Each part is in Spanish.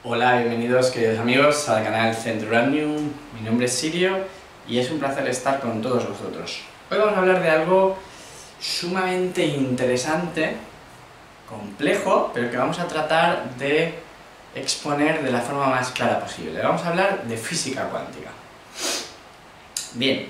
Hola, bienvenidos queridos amigos al canal Centuranium. Mi nombre es Sirio y es un placer estar con todos vosotros. Hoy vamos a hablar de algo sumamente interesante, complejo, pero que vamos a tratar de exponer de la forma más clara posible. Vamos a hablar de física cuántica. Bien,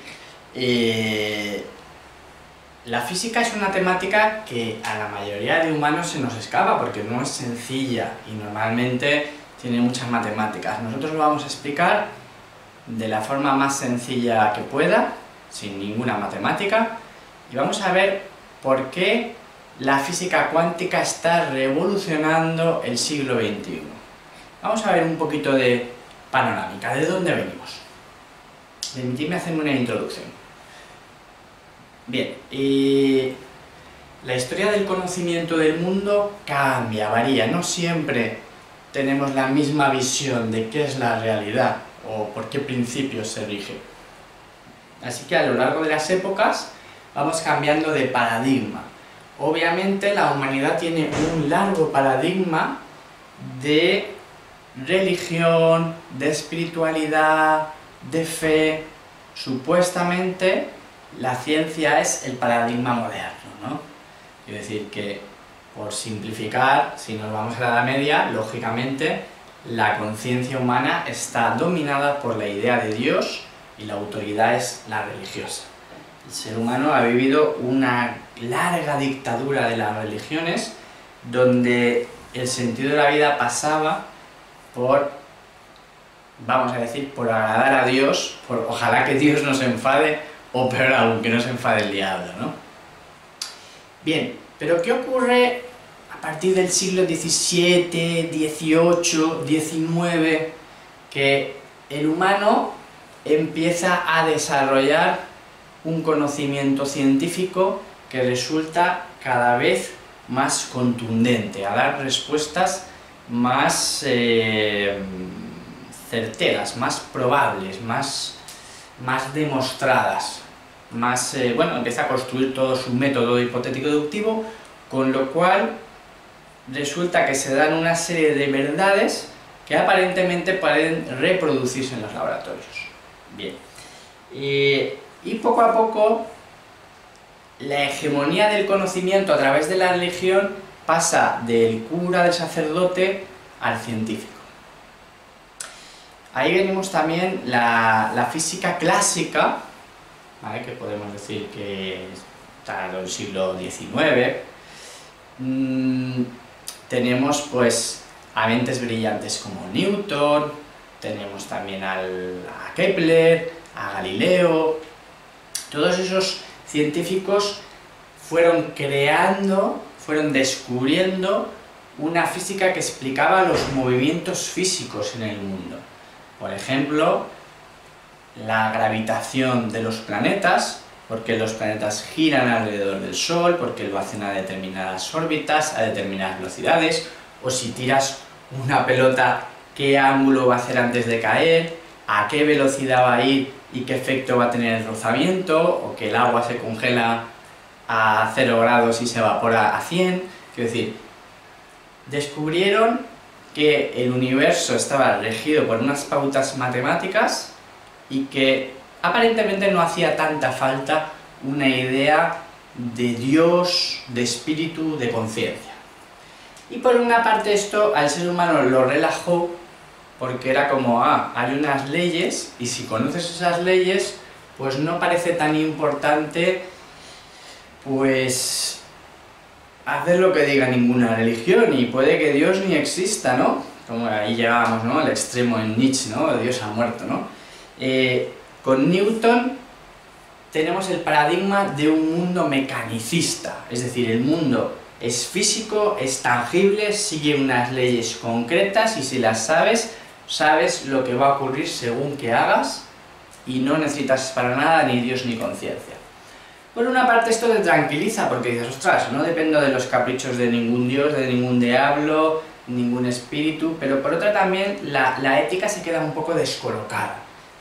la física es una temática que a la mayoría de humanos se nos escapa porque no es sencilla y normalmente tiene muchas matemáticas. Nosotros lo vamos a explicar de la forma más sencilla que pueda, sin ninguna matemática, y vamos a ver por qué la física cuántica está revolucionando el siglo XXI. Vamos a ver un poquito de panorámica, ¿de dónde venimos? Permitidme hacerme una introducción. Bien, la historia del conocimiento del mundo cambia, varía, no siempre tenemos la misma visión de qué es la realidad o por qué principios se rige. Así que a lo largo de las épocas vamos cambiando de paradigma. Obviamente la humanidad tiene un largo paradigma de religión, de espiritualidad, de fe. Supuestamente la ciencia es el paradigma moderno, ¿no? Es decir, que por simplificar, si nos vamos a la Edad Media, lógicamente la conciencia humana está dominada por la idea de Dios y la autoridad es la religiosa. El ser humano ha vivido una larga dictadura de las religiones donde el sentido de la vida pasaba por, vamos a decir, por agradar a Dios, por ojalá que Dios no se enfade o peor aún, que no se enfade el diablo, ¿no? Bien, pero ¿qué ocurre a partir del siglo XVII, XVIII, XIX? Que el humano empieza a desarrollar un conocimiento científico que resulta cada vez más contundente, a dar respuestas más certeras, más probables, más demostradas. Bueno, empieza a construir todo su método hipotético deductivo, con lo cual resulta que se dan una serie de verdades que aparentemente pueden reproducirse en los laboratorios. Bien, y poco a poco la hegemonía del conocimiento a través de la religión pasa del cura, del sacerdote, al científico. Ahí venimos también la física clásica, ¿vale? Que podemos decir que está en el siglo XIX. Tenemos pues a mentes brillantes como Newton, tenemos también a Kepler, a Galileo. Todos esos científicos fueron descubriendo una física que explicaba los movimientos físicos en el mundo. Por ejemplo, la gravitación de los planetas, porque los planetas giran alrededor del Sol, porque lo hacen a determinadas órbitas, a determinadas velocidades, o si tiras una pelota, qué ángulo va a hacer antes de caer, a qué velocidad va a ir y qué efecto va a tener el rozamiento, o que el agua se congela a 0 grados y se evapora a 100. Quiero decir, descubrieron que el universo estaba regido por unas pautas matemáticas y que aparentemente no hacía tanta falta una idea de Dios, de espíritu, de conciencia. Y por una parte esto al ser humano lo relajó porque era como, hay unas leyes y si conoces esas leyes pues no parece tan importante pues hacer lo que diga ninguna religión y puede que Dios ni exista, ¿no? Como ahí llegábamos, ¿no? Al extremo en Nietzsche, ¿no? Dios ha muerto, ¿no? Con Newton tenemos el paradigma de un mundo mecanicista, es decir, el mundo es físico, es tangible, sigue unas leyes concretas y si las sabes, sabes lo que va a ocurrir según que hagas y no necesitas para nada ni Dios ni conciencia. Por una parte esto te tranquiliza porque dices, ostras, no dependo de los caprichos de ningún Dios, de ningún diablo, ningún espíritu, pero por otra también la ética se queda un poco descolocada.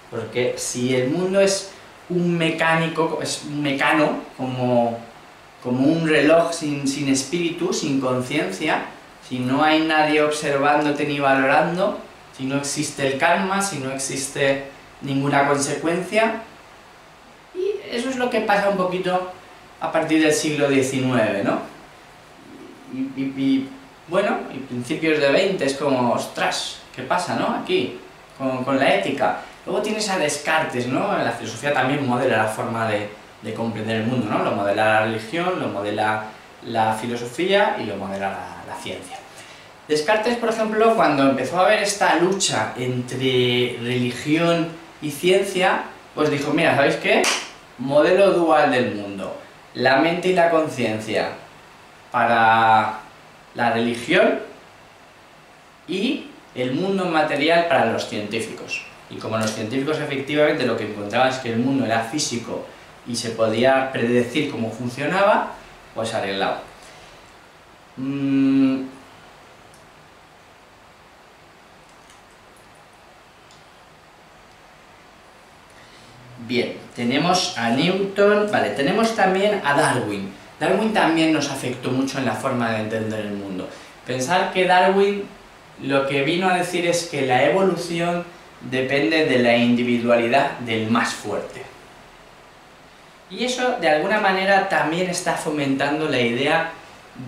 Porque si el mundo es un mecánico, es un mecano, como un reloj sin espíritu, sin conciencia, si no hay nadie observándote ni valorando, si no existe el karma, si no existe ninguna consecuencia. Y eso es lo que pasa un poquito a partir del siglo XIX, ¿no? Bueno, y principios de 20 es como, ostras, ¿qué pasa, no? Aquí, con la ética. Luego tienes a Descartes, ¿no? La filosofía también modela la forma de comprender el mundo, ¿no? Lo modela la religión, lo modela la filosofía y lo modela la ciencia. Descartes, por ejemplo, cuando empezó a haber esta lucha entre religión y ciencia, pues dijo, mira, ¿sabéis qué? Modelo dual del mundo. La mente y la conciencia para la religión y el mundo material para los científicos. Y como los científicos efectivamente lo que encontraban es que el mundo era físico y se podía predecir cómo funcionaba, pues arreglado. Bien, tenemos a Newton, vale, tenemos también a Darwin. Darwin también nos afectó mucho en la forma de entender el mundo. Pensar que Darwin lo que vino a decir es que la evolución depende de la individualidad del más fuerte. Y eso, de alguna manera, también está fomentando la idea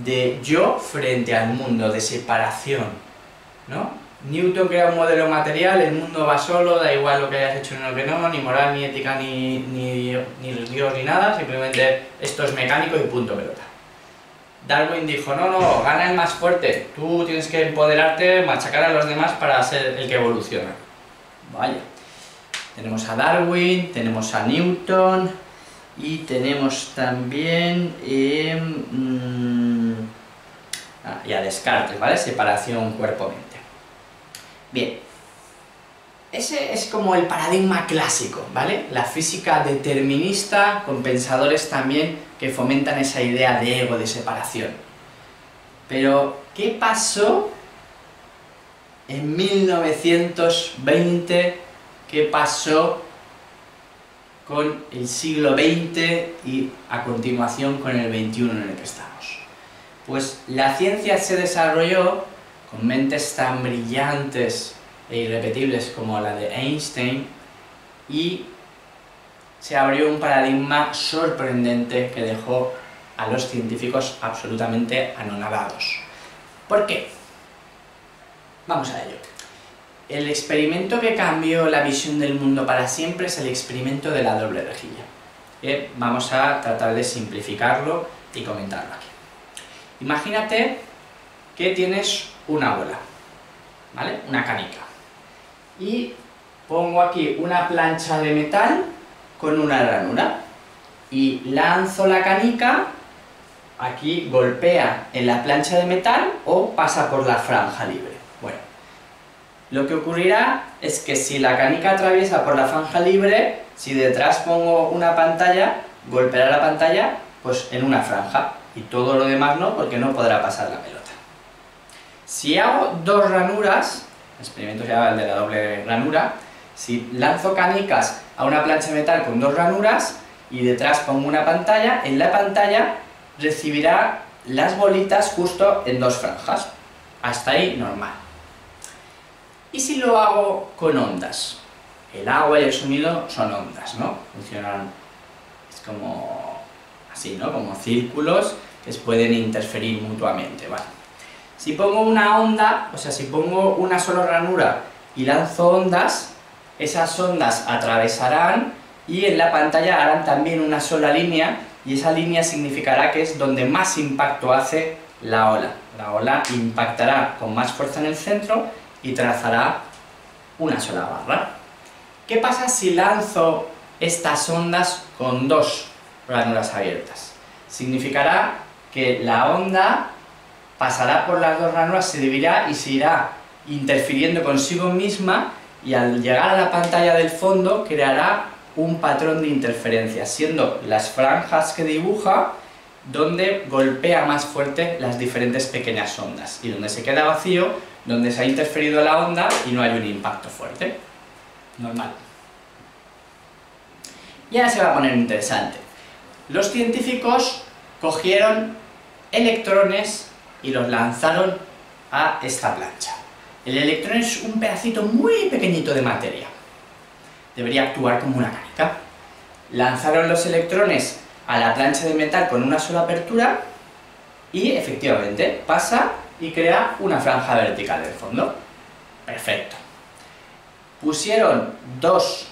de yo frente al mundo, de separación, ¿no? Newton crea un modelo material, el mundo va solo, da igual lo que hayas hecho ni lo que no, ni moral, ni ética, ni Dios, ni nada, simplemente esto es mecánico y punto pelota. Darwin dijo, no, gana el más fuerte, tú tienes que empoderarte, machacar a los demás para ser el que evoluciona. Vaya. Tenemos a Darwin, tenemos a Newton y tenemos también y a Descartes, ¿vale? Separación cuerpo-mente. Bien, ese es como el paradigma clásico, ¿vale? La física determinista con pensadores también que fomentan esa idea de ego, de separación. Pero, ¿qué pasó en 1920? ¿Qué pasó con el siglo XX y a continuación con el XXI en el que estamos? Pues la ciencia se desarrolló con mentes tan brillantes e irrepetibles como la de Einstein, y se abrió un paradigma sorprendente que dejó a los científicos absolutamente anonadados. ¿Por qué? Vamos a ello. El experimento que cambió la visión del mundo para siempre es el experimento de la doble rejilla. Vamos a tratar de simplificarlo y comentarlo aquí. Imagínate que tienes una bola, ¿vale? Una canica. Y pongo aquí una plancha de metal con una ranura. Y lanzo la canica, aquí golpea en la plancha de metal o pasa por la franja libre. Bueno, lo que ocurrirá es que si la canica atraviesa por la franja libre, si detrás pongo una pantalla, golpeará la pantalla pues en una franja. Y todo lo demás no, porque no podrá pasar la pelota. Si hago dos ranuras, el experimento se llama el de la doble ranura, si lanzo canicas a una plancha de metal con dos ranuras y detrás pongo una pantalla, en la pantalla recibirá las bolitas justo en dos franjas. Hasta ahí normal. ¿Y si lo hago con ondas? El agua y el sonido son ondas, ¿no? Funcionan, es como así, ¿no? Como círculos que se pueden interferir mutuamente, ¿vale? Si pongo una onda, o sea, si pongo una sola ranura y lanzo ondas, esas ondas atravesarán y en la pantalla harán también una sola línea, y esa línea significará que es donde más impacto hace la ola. La ola impactará con más fuerza en el centro y trazará una sola barra. ¿Qué pasa si lanzo estas ondas con dos ranuras abiertas? Significará que la onda pasará por las dos ranuras, se dividirá y se irá interfiriendo consigo misma, y al llegar a la pantalla del fondo creará un patrón de interferencia, siendo las franjas que dibuja donde golpea más fuerte las diferentes pequeñas ondas, y donde se queda vacío, donde se ha interferido la onda y no hay un impacto fuerte. Normal. Y ahora se va a poner interesante. Los científicos cogieron electrones y los lanzaron a esta plancha. El electrón es un pedacito muy pequeñito de materia. Debería actuar como una canica. Lanzaron los electrones a la plancha de metal con una sola apertura y efectivamente pasa y crea una franja vertical en el fondo. Perfecto. Pusieron dos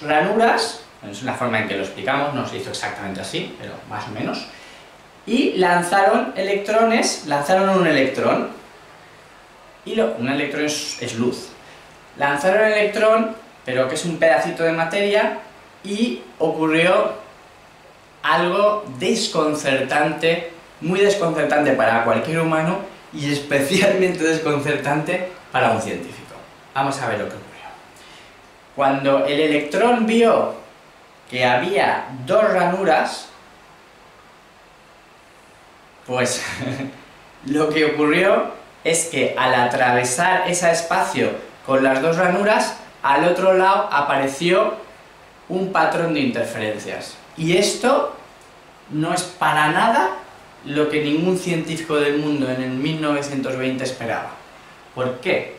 ranuras, es la forma en que lo explicamos, no se hizo exactamente así, pero más o menos, y lanzaron un electrón, y un electrón es luz. Lanzaron el electrón, pero que es un pedacito de materia, y ocurrió algo desconcertante, muy desconcertante para cualquier humano, y especialmente desconcertante para un científico. Vamos a ver lo que ocurrió. Cuando el electrón vio que había dos ranuras, pues lo que ocurrió es que al atravesar ese espacio con las dos ranuras, al otro lado apareció un patrón de interferencias. Y esto no es para nada lo que ningún científico del mundo en el 1920 esperaba. ¿Por qué?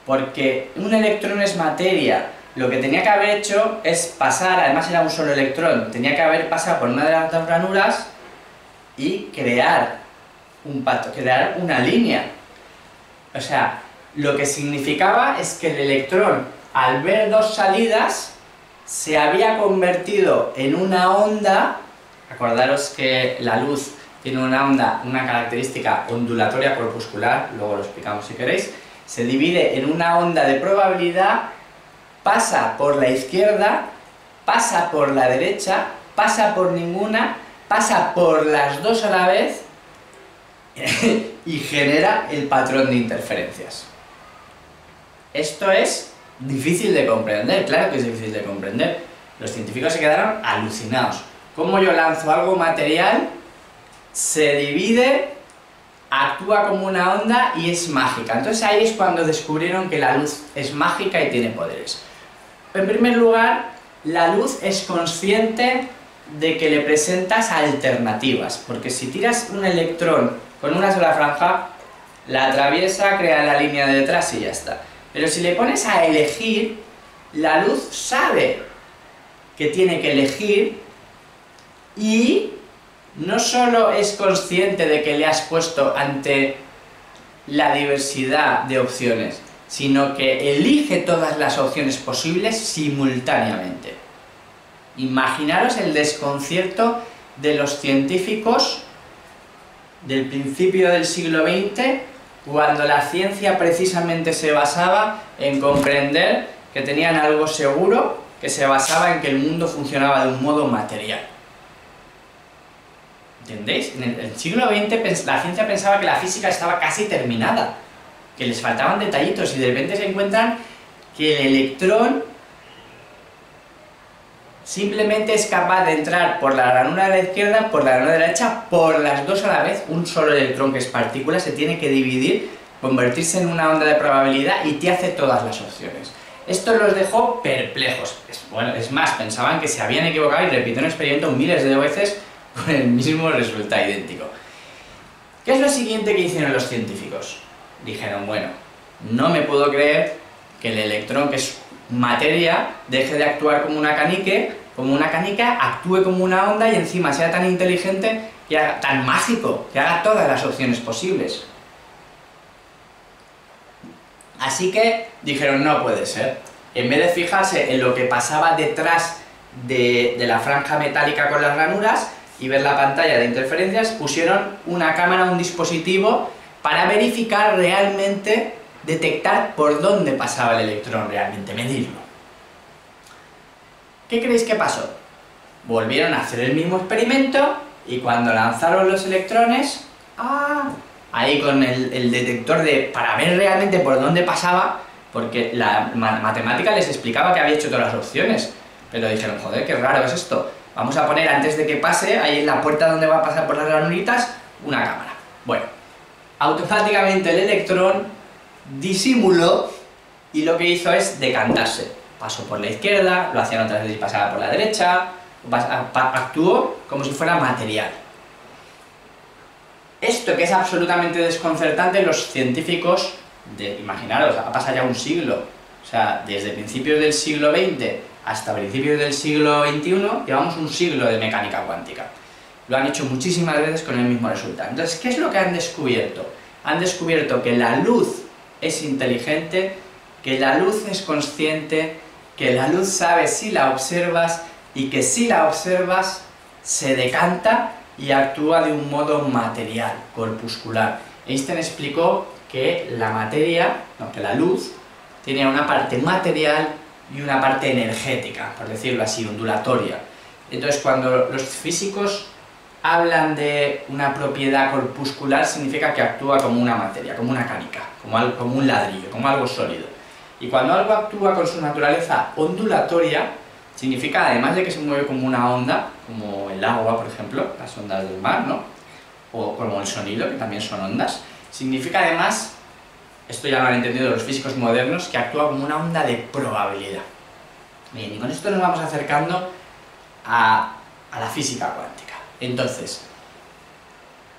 Porque un electrón es materia. Lo que tenía que haber hecho es pasar, además era un solo electrón, tenía que haber pasado por una de las dos ranuras y crear una línea. O sea, lo que significaba es que el electrón, al ver dos salidas, se había convertido en una onda. Acordaros que la luz tiene una onda, una característica ondulatoria corpuscular, luego lo explicamos si queréis, se divide en una onda de probabilidad, pasa por la izquierda, pasa por la derecha, pasa por ninguna, pasa por las dos a la vez y genera el patrón de interferencias. Esto es difícil de comprender, claro que es difícil de comprender. Los científicos se quedaron alucinados. ¿Cómo yo lanzo algo material, se divide, actúa como una onda y es mágica? Entonces ahí es cuando descubrieron que la luz es mágica y tiene poderes. En primer lugar, la luz es consciente de que le presentas alternativas, porque si tiras un electrón con una sola franja, la atraviesa, crea la línea de detrás y ya está. Pero si le pones a elegir, la luz sabe que tiene que elegir y no solo es consciente de que le has puesto ante la diversidad de opciones, sino que elige todas las opciones posibles simultáneamente. Imaginaros el desconcierto de los científicos del principio del siglo XX, cuando la ciencia precisamente se basaba en comprender que tenían algo seguro, que se basaba en que el mundo funcionaba de un modo material. ¿Entendéis? En el siglo XX la ciencia pensaba que la física estaba casi terminada, que les faltaban detallitos, y de repente se encuentran que el electrón simplemente es capaz de entrar por la ranura de la izquierda, por la ranura de la derecha, por las dos a la vez. Un solo electrón, que es partícula, se tiene que dividir, convertirse en una onda de probabilidad y te hace todas las opciones. Esto los dejó perplejos. Bueno, es más, pensaban que se habían equivocado y repitieron el experimento miles de veces con el mismo resultado idéntico. ¿Qué es lo siguiente que hicieron los científicos? Dijeron, bueno, no me puedo creer que el electrón, que es materia, deje de actuar como una canica, actúe como una onda y encima sea tan inteligente, y tan mágico, que haga todas las opciones posibles. Así que dijeron, no puede ser. En vez de fijarse en lo que pasaba detrás de la franja metálica con las ranuras y ver la pantalla de interferencias, pusieron una cámara, un dispositivo, para verificar realmente, detectar por dónde pasaba el electrón realmente, medirlo. ¿Qué creéis que pasó? Volvieron a hacer el mismo experimento y cuando lanzaron los electrones, ahí con el detector para ver realmente por dónde pasaba, porque la matemática les explicaba que había hecho todas las opciones, pero dijeron, joder, qué raro es esto, vamos a poner antes de que pase, ahí en la puerta donde va a pasar por las ranuritas, una cámara. Bueno, automáticamente el electrón disimuló y lo que hizo es decantarse. Pasó por la izquierda, lo hacían otras veces y pasaba por la derecha, actuó como si fuera material. Esto que es absolutamente desconcertante, los científicos, imaginaros, ha pasado ya un siglo, o sea, desde principios del siglo XX hasta principios del siglo XXI, llevamos un siglo de mecánica cuántica. Lo han hecho muchísimas veces con el mismo resultado. Entonces, ¿qué es lo que han descubierto? Han descubierto que la luz es inteligente, que la luz es consciente, que la luz sabe si la observas y que si la observas se decanta y actúa de un modo material, corpuscular. Einstein explicó que la materia, no, que la luz, tiene una parte material y una parte energética, por decirlo así, ondulatoria. Entonces, cuando los físicos hablan de una propiedad corpuscular, significa que actúa como una materia, como una canica, como un ladrillo, como algo sólido. Y cuando algo actúa con su naturaleza ondulatoria, significa, además de que se mueve como una onda, como el agua, por ejemplo, las ondas del mar, ¿no? O como el sonido, que también son ondas, significa además, esto ya lo han entendido los físicos modernos, que actúa como una onda de probabilidad. Bien, y con esto nos vamos acercando a la física cuántica. Entonces,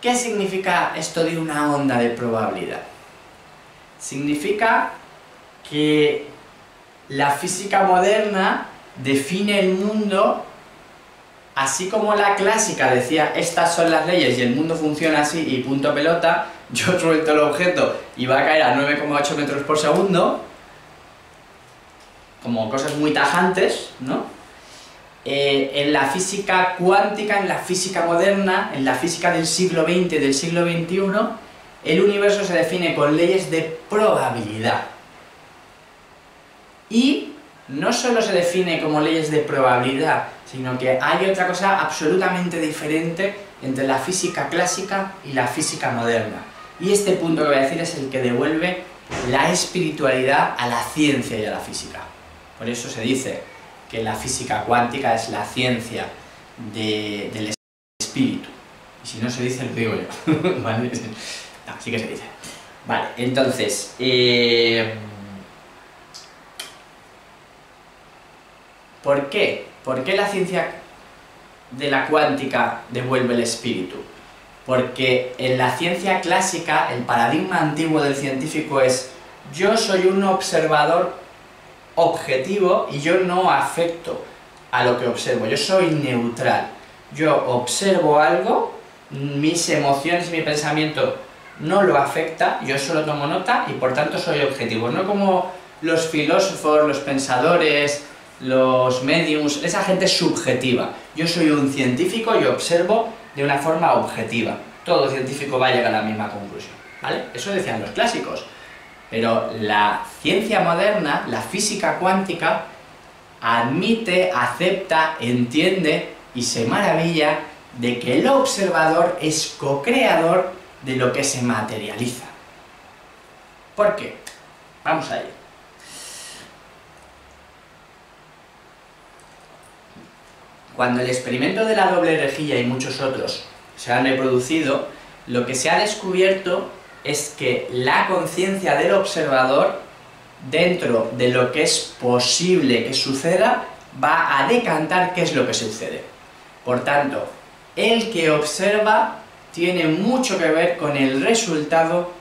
¿qué significa esto de una onda de probabilidad? Significa que la física moderna define el mundo así como la clásica decía estas son las leyes y el mundo funciona así y punto pelota, yo suelto el objeto y va a caer a 9,8 metros por segundo, como cosas muy tajantes, ¿no? En la física cuántica, en la física moderna, en la física del siglo XX, del siglo XXI, el universo se define con leyes de probabilidad. Y no solo se define como leyes de probabilidad, sino que hay otra cosa absolutamente diferente entre la física clásica y la física moderna. Y este punto que voy a decir es el que devuelve la espiritualidad a la ciencia y a la física. Por eso se dice que la física cuántica es la ciencia del espíritu. Y si no se dice, lo digo yo. ¿Vale? No, sí que se dice. Vale, entonces... ¿por qué? ¿Por qué la ciencia de la cuántica devuelve el espíritu? Porque en la ciencia clásica, el paradigma antiguo del científico es yo soy un observador objetivo y yo no afecto a lo que observo, yo soy neutral. Yo observo algo, mis emociones y mi pensamiento no lo afecta, yo solo tomo nota y por tanto soy objetivo. No como los filósofos, los pensadores, los mediums, esa gente es subjetiva. Yo soy un científico y observo de una forma objetiva. Todo científico va a llegar a la misma conclusión, ¿vale? Eso decían los clásicos. Pero la ciencia moderna, la física cuántica, admite, acepta, entiende y se maravilla de que el observador es co-creador de lo que se materializa. ¿Por qué? Vamos a ello. Cuando el experimento de la doble rejilla y muchos otros se han reproducido, lo que se ha descubierto es que la conciencia del observador, dentro de lo que es posible que suceda, va a decantar qué es lo que sucede. Por tanto, el que observa tiene mucho que ver con el resultado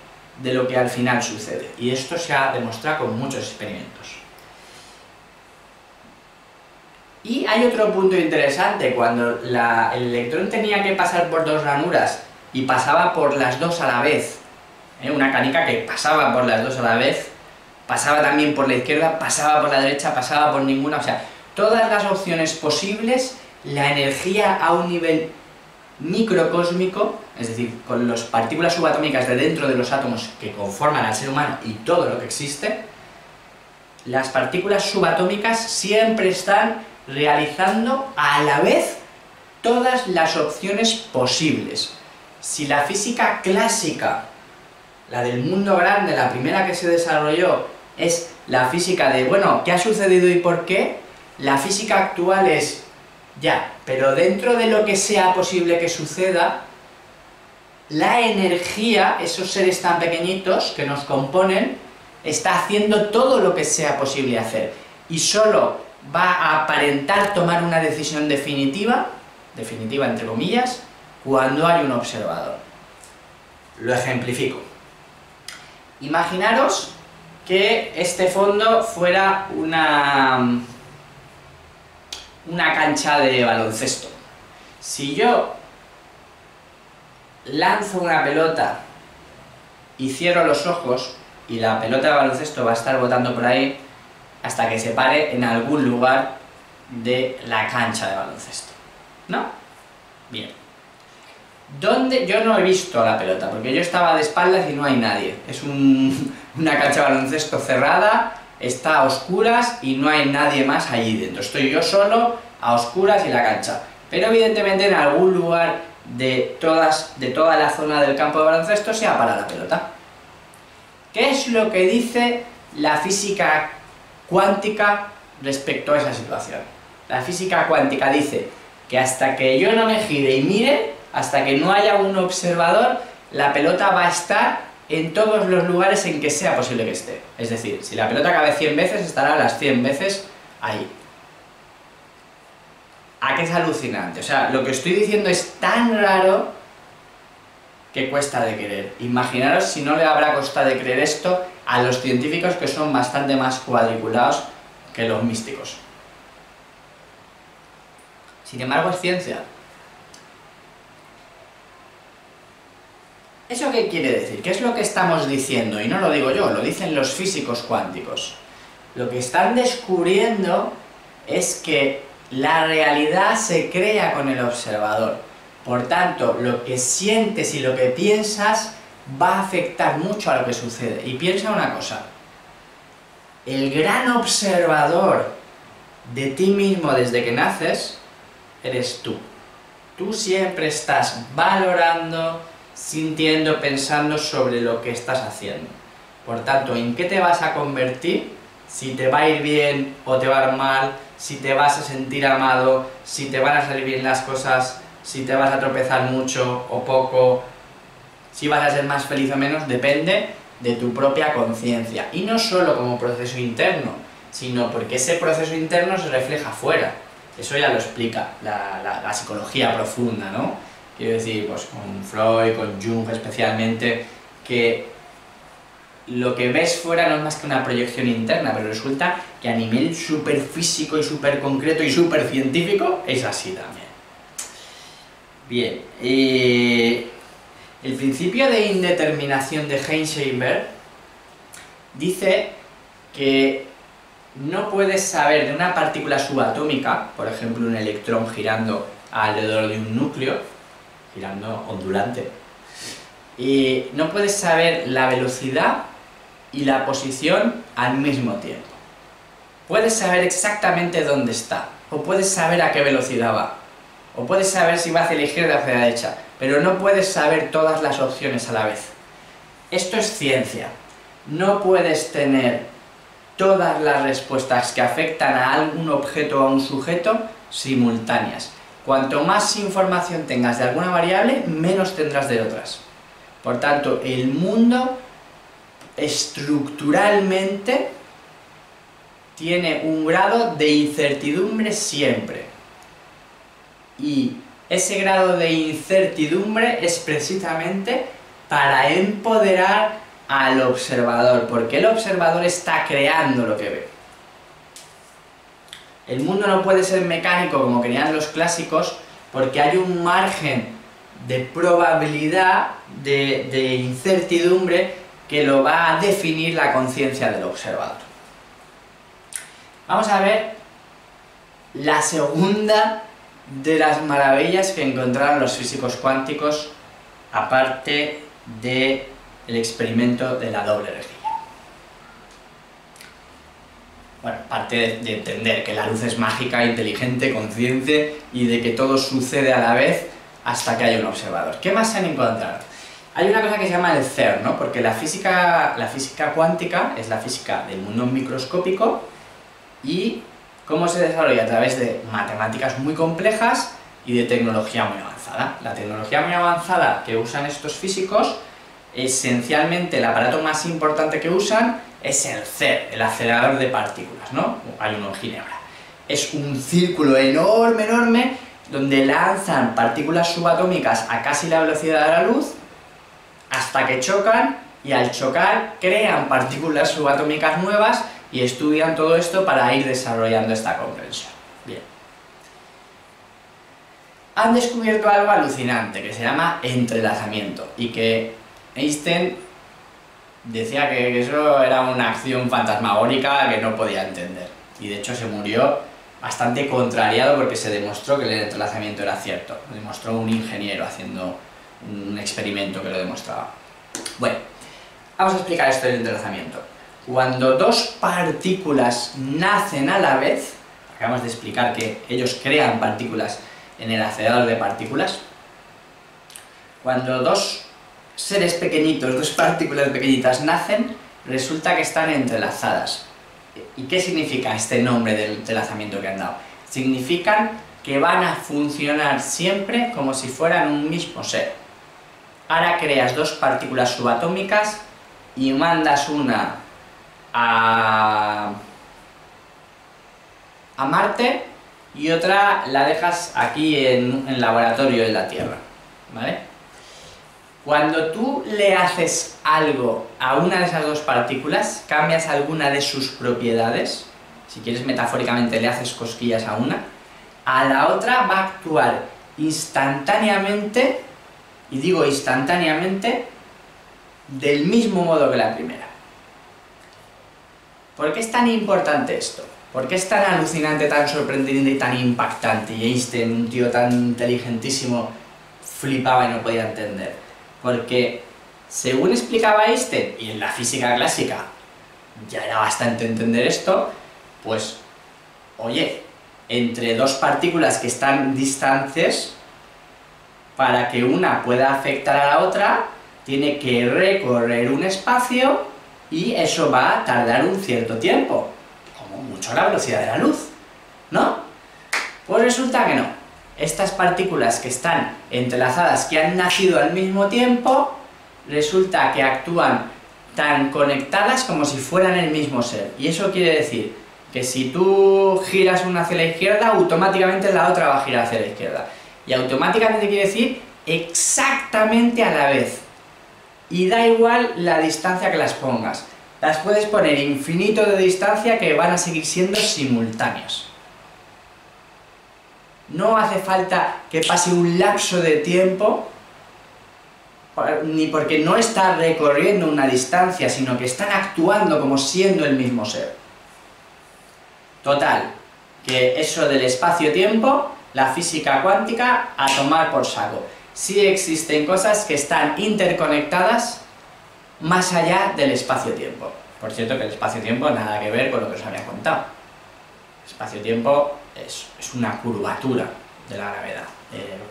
de lo que al final sucede. Y esto se ha demostrado con muchos experimentos. Y hay otro punto interesante, cuando el electrón tenía que pasar por dos ranuras y pasaba por las dos a la vez, una canica que pasaba por las dos a la vez, pasaba también por la izquierda, pasaba por la derecha, pasaba por ninguna, o sea, todas las opciones posibles, la energía a un nivel microcósmico, es decir, con las partículas subatómicas de dentro de los átomos que conforman al ser humano y todo lo que existe, las partículas subatómicas siempre están realizando a la vez todas las opciones posibles. Si la física clásica, la del mundo grande, la primera que se desarrolló, es la física de, bueno, ¿qué ha sucedido y por qué? La física actual es, ya, pero dentro de lo que sea posible que suceda, la energía, esos seres tan pequeñitos que nos componen, está haciendo todo lo que sea posible hacer. Y solo va a aparentar tomar una decisión definitiva entre comillas, cuando hay un observador. lo ejemplifico. Imaginaros que este fondo fuera una cancha de baloncesto. Si yo lanzo una pelota y cierro los ojos, y la pelota de baloncesto va a estar botando por ahí hasta que se pare en algún lugar de la cancha de baloncesto, ¿no? Bien. ¿Dónde? Yo no he visto la pelota, porque yo estaba de espaldas y no hay nadie. Es una cancha de baloncesto cerrada, está a oscuras y no hay nadie más allí dentro. Estoy yo solo, a oscuras y la cancha. Pero evidentemente en algún lugar de toda la zona del campo de baloncesto se ha parado la pelota. ¿Qué es lo que dice la física cuántica respecto a esa situación? La física cuántica dice que hasta que yo no me gire y mire, hasta que no haya un observador, la pelota va a estar en todos los lugares en que sea posible que esté. Es decir, si la pelota cabe 100 veces, estará las 100 veces ahí. ¿A qué es alucinante? O sea, lo que estoy diciendo es tan raro que cuesta de creer. Imaginaros si no le habrá costado de creer esto a los científicos, que son bastante más cuadriculados que los místicos. Sin embargo, es ciencia. ¿Eso qué quiere decir? ¿Qué es lo que estamos diciendo? Y no lo digo yo, lo dicen los físicos cuánticos. Lo que están descubriendo es que la realidad se crea con el observador. Por tanto, lo que sientes y lo que piensas va a afectar mucho a lo que sucede. Y piensa una cosa, el gran observador de ti mismo desde que naces eres tú. Tú siempre estás valorando, sintiendo, pensando sobre lo que estás haciendo. Por tanto, ¿en qué te vas a convertir? Si te va a ir bien o te va a ir mal, si te vas a sentir amado, si te van a salir bien las cosas, si te vas a tropezar mucho o poco, si vas a ser más feliz o menos, depende de tu propia conciencia. Y no solo como proceso interno, sino porque ese proceso interno se refleja fuera. Eso ya lo explica la psicología profunda, ¿no? Quiero decir, pues con Freud, con Jung especialmente, que lo que ves fuera no es más que una proyección interna, pero resulta que a nivel súper físico y súper concreto y súper científico es así también. Bien, el principio de indeterminación de Heisenberg dice que no puedes saber de una partícula subatómica, por ejemplo un electrón girando alrededor de un núcleo, girando ondulante, y no puedes saber la velocidad y la posición al mismo tiempo. Puedes saber exactamente dónde está, o puedes saber a qué velocidad va, o puedes saber si va hacia la izquierda o hacia la derecha, pero no puedes saber todas las opciones a la vez. Esto es ciencia. No puedes tener todas las respuestas que afectan a algún objeto o a un sujeto simultáneas. Cuanto más información tengas de alguna variable, menos tendrás de otras. Por tanto, el mundo estructuralmente tiene un grado de incertidumbre siempre. Y ese grado de incertidumbre es precisamente para empoderar al observador, porque el observador está creando lo que ve. El mundo no puede ser mecánico como querían los clásicos, porque hay un margen de probabilidad, de incertidumbre, que lo va a definir la conciencia del observador. Vamos a ver la segunda de las maravillas que encontraron los físicos cuánticos, aparte del experimento de la doble rejilla. Bueno, aparte de entender que la luz es mágica, inteligente, consciente y de que todo sucede a la vez hasta que haya un observador. ¿Qué más se han encontrado? Hay una cosa que se llama el CERN, ¿no? Porque la física cuántica es la física del mundo microscópico y cómo se desarrolla a través de matemáticas muy complejas y de tecnología muy avanzada. La tecnología muy avanzada que usan estos físicos, esencialmente el aparato más importante que usan es el CERN, el acelerador de partículas, ¿no? Hay uno en Ginebra. Es un círculo enorme, enorme, donde lanzan partículas subatómicas a casi la velocidad de la luz hasta que chocan, y al chocar crean partículas subatómicas nuevas y estudian todo esto para ir desarrollando esta comprensión. Bien. Han descubierto algo alucinante que se llama entrelazamiento, y que Einstein decía que eso era una acción fantasmagórica que no podía entender, y de hecho se murió bastante contrariado porque se demostró que el entrelazamiento era cierto. Lo demostró un ingeniero haciendo un experimento que lo demostraba. Bueno, vamos a explicar esto del entrelazamiento. Cuando dos partículas nacen a la vez, acabamos de explicar que ellos crean partículas en el acelerador de partículas, cuando dos seres pequeñitos, dos partículas pequeñitas nacen, resulta que están entrelazadas. ¿Y qué significa este nombre del entrelazamiento que han dado? Significan que van a funcionar siempre como si fueran un mismo ser. Ahora creas dos partículas subatómicas y mandas una a Marte y otra la dejas aquí en el laboratorio en la Tierra, ¿vale? Cuando tú le haces algo a una de esas dos partículas, cambias alguna de sus propiedades, si quieres metafóricamente le haces cosquillas a una, a la otra va a actuar instantáneamente, y digo instantáneamente, del mismo modo que la primera. ¿Por qué es tan importante esto? ¿Por qué es tan alucinante, tan sorprendente y tan impactante? Y Einstein, un tío tan inteligentísimo, flipaba y no podía entender. Porque, según explicaba Einstein, y en la física clásica ya era bastante entender esto, pues, oye, entre dos partículas que están distantes, para que una pueda afectar a la otra, tiene que recorrer un espacio y eso va a tardar un cierto tiempo, como mucho la velocidad de la luz, ¿no? Pues resulta que no. Estas partículas que están entrelazadas, que han nacido al mismo tiempo, resulta que actúan tan conectadas como si fueran el mismo ser. Y eso quiere decir que si tú giras una hacia la izquierda, automáticamente la otra va a girar hacia la izquierda. Y automáticamente quiere decir exactamente a la vez. Y da igual la distancia que las pongas. Las puedes poner infinito de distancia que van a seguir siendo simultáneas. No hace falta que pase un lapso de tiempo, ni porque no está recorriendo una distancia, sino que están actuando como siendo el mismo ser. Total, que eso del espacio-tiempo, la física cuántica, a tomar por saco. Sí existen cosas que están interconectadas más allá del espacio-tiempo. Por cierto que el espacio-tiempo nada que ver con lo que os había contado. El espacio-tiempo es una curvatura de la gravedad.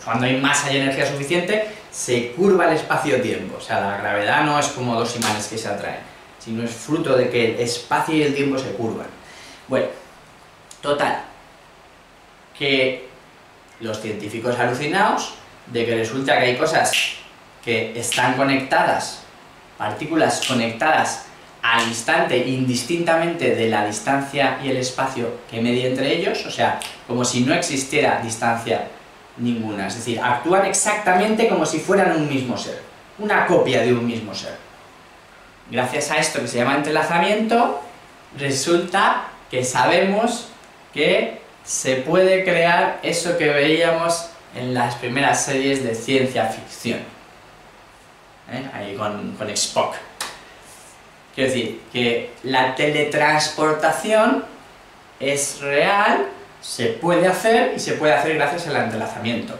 Cuando hay masa y energía suficiente, se curva el espacio-tiempo. O sea, la gravedad no es como dos imanes que se atraen, sino es fruto de que el espacio y el tiempo se curvan. Bueno, total, que los científicos alucinados de que resulta que hay cosas que están conectadas, partículas conectadas al instante, indistintamente de la distancia y el espacio que media entre ellos, o sea, como si no existiera distancia ninguna, es decir, actúan exactamente como si fueran un mismo ser, una copia de un mismo ser. Gracias a esto que se llama entrelazamiento, resulta que sabemos que se puede crear eso que veíamos en las primeras series de ciencia ficción, ahí con Spock. Quiero decir, que la teletransportación es real, se puede hacer, y se puede hacer gracias al entrelazamiento.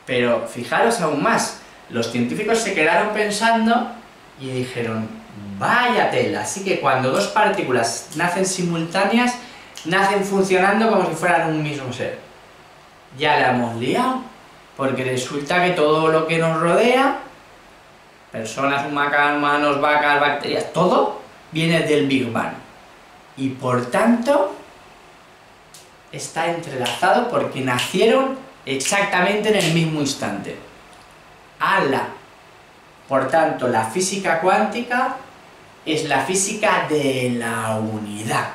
Pero fijaros aún más, los científicos se quedaron pensando y dijeron, vaya tela, así que cuando dos partículas nacen simultáneas, nacen funcionando como si fueran un mismo ser. Ya la hemos liado, porque resulta que todo lo que nos rodea, personas, humanos, vacas, bacterias, todo viene del Big Bang. Y por tanto, está entrelazado porque nacieron exactamente en el mismo instante. ¡Hala! Por tanto, la física cuántica es la física de la unidad.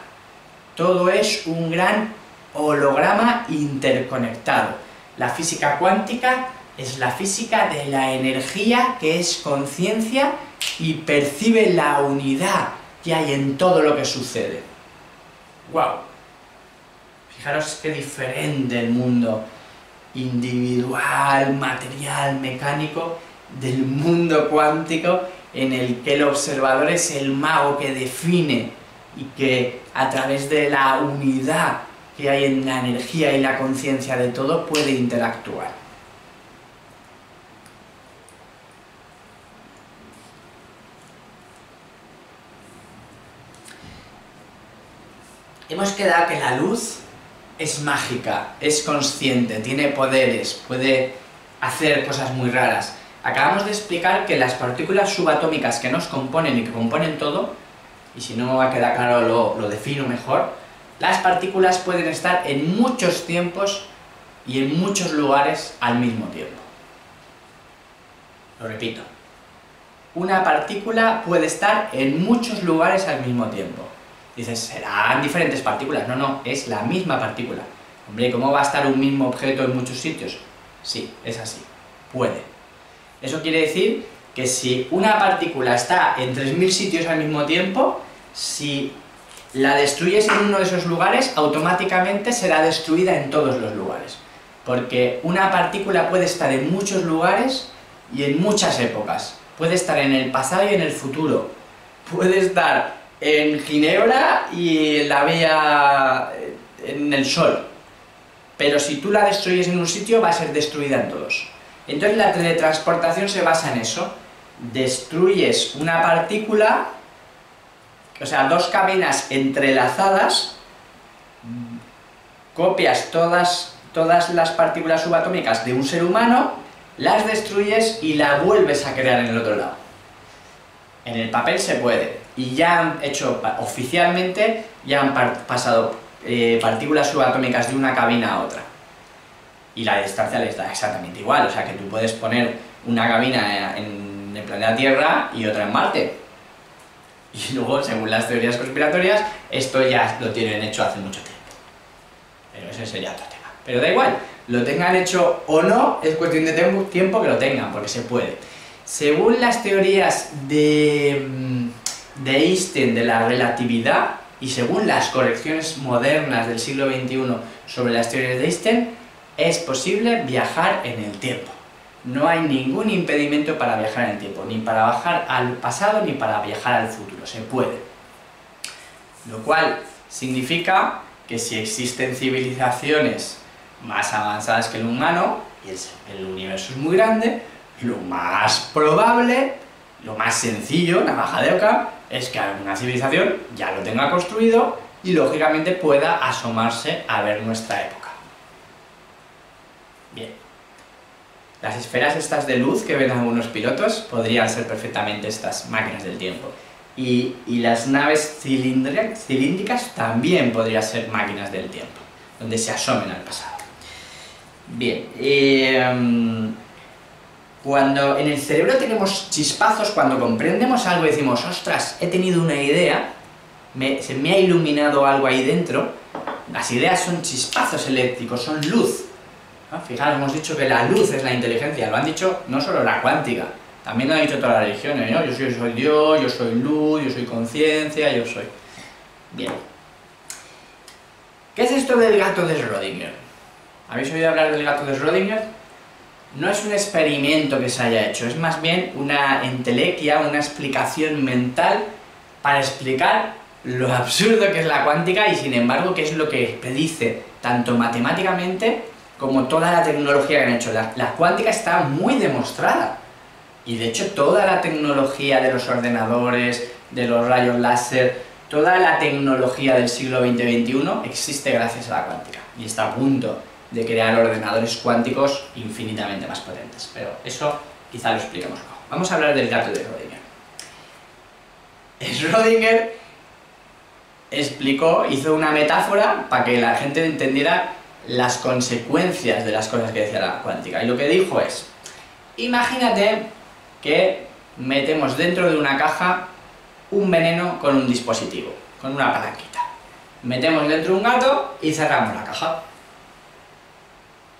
Todo es un gran holograma interconectado. La física cuántica Es la física de la energía que es conciencia y percibe la unidad que hay en todo lo que sucede. ¡Wow! Fijaros qué diferente el mundo individual, material, mecánico, del mundo cuántico, en el que el observador es el mago que define y que a través de la unidad que hay en la energía y la conciencia de todo puede interactuar. Hemos quedado que la luz es mágica, es consciente, tiene poderes, puede hacer cosas muy raras. Acabamos de explicar que las partículas subatómicas que nos componen y que componen todo, y si no va a quedar claro lo defino mejor, las partículas pueden estar en muchos tiempos y en muchos lugares al mismo tiempo. Lo repito, una partícula puede estar en muchos lugares al mismo tiempo. Dices, ¿serán diferentes partículas? No, no, es la misma partícula. Hombre, ¿cómo va a estar un mismo objeto en muchos sitios? Sí, es así, puede. Eso quiere decir que si una partícula está en 3000 sitios al mismo tiempo, si la destruyes en uno de esos lugares, automáticamente será destruida en todos los lugares. Porque una partícula puede estar en muchos lugares y en muchas épocas. Puede estar en el pasado y en el futuro. Puede estar en Ginebra y en la vía en el Sol. Pero si tú la destruyes en un sitio, va a ser destruida en todos. Entonces la teletransportación se basa en eso. Destruyes una partícula, o sea, dos cabinas entrelazadas, copias todas las partículas subatómicas de un ser humano, las destruyes y la vuelves a crear en el otro lado. En el papel se puede, y ya han hecho, oficialmente, ya han pasado partículas subatómicas de una cabina a otra. Y la distancia les da exactamente igual, o sea que tú puedes poner una cabina en el planeta Tierra y otra en Marte. Y luego, según las teorías conspiratorias, esto ya lo tienen hecho hace mucho tiempo. Pero ese sería otro tema. Pero da igual, lo tengan hecho o no, es cuestión de tiempo que lo tengan, porque se puede. Según las teorías de Einstein de la relatividad, y según las correcciones modernas del siglo XXI sobre las teorías de Einstein, es posible viajar en el tiempo. No hay ningún impedimento para viajar en el tiempo, ni para viajar al pasado ni para viajar al futuro, se puede. Lo cual significa que si existen civilizaciones más avanzadas que el humano, y el universo es muy grande, lo más probable, lo más sencillo, navaja de Ockham, es que alguna civilización ya lo tenga construido y lógicamente pueda asomarse a ver nuestra época. Bien. Las esferas estas de luz que ven algunos pilotos podrían ser perfectamente estas máquinas del tiempo. Y las naves cilíndricas también podrían ser máquinas del tiempo, donde se asomen al pasado. Bien, cuando en el cerebro tenemos chispazos, cuando comprendemos algo y decimos, ostras, he tenido una idea, se me ha iluminado algo ahí dentro, las ideas son chispazos eléctricos, son luz. ¿No? Fijaros, hemos dicho que la luz es la inteligencia, lo han dicho no solo la cuántica, también lo han dicho todas las religiones, ¿no? Yo soy Dios, yo soy luz, yo soy conciencia, yo soy... Bien. ¿Qué es esto del gato de Schrödinger? ¿Habéis oído hablar del gato de Schrödinger? No es un experimento que se haya hecho, es más bien una entelequia, una explicación mental para explicar lo absurdo que es la cuántica y sin embargo qué es lo que predice, tanto matemáticamente como toda la tecnología que han hecho. La cuántica está muy demostrada. Y de hecho toda la tecnología de los ordenadores, de los rayos láser, toda la tecnología del siglo XX-XXI existe gracias a la cuántica. Y está a punto de crear ordenadores cuánticos infinitamente más potentes. Pero eso quizá lo expliquemos luego. Vamos a hablar del gato de Schrödinger. Schrödinger hizo una metáfora para que la gente entendiera las consecuencias de las cosas que decía la cuántica. Y lo que dijo es, imagínate que metemos dentro de una caja un veneno con un dispositivo, con una palanquita. Metemos dentro un gato y cerramos la caja.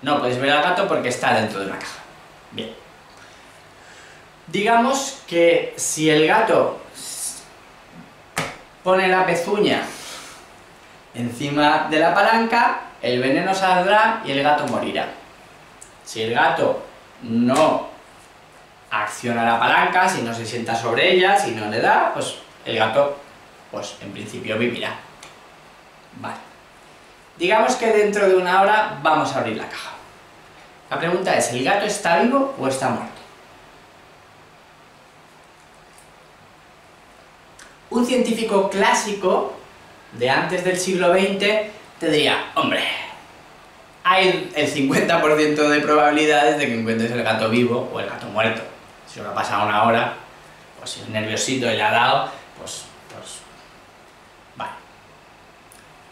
No puedes ver al gato porque está dentro de una caja. Bien. Digamos que si el gato pone la pezuña encima de la palanca, el veneno saldrá y el gato morirá. Si el gato no acciona la palanca, si no se sienta sobre ella, si no le da, pues el gato, pues en principio vivirá. Vale. Digamos que dentro de una hora vamos a abrir la caja. La pregunta es, ¿el gato está vivo o está muerto? Un científico clásico de antes del siglo XX te diría, hombre, hay el 50% de probabilidades de que encuentres el gato vivo o el gato muerto. Si no ha pasado una hora, pues si es nerviosito y le ha dado, pues vale.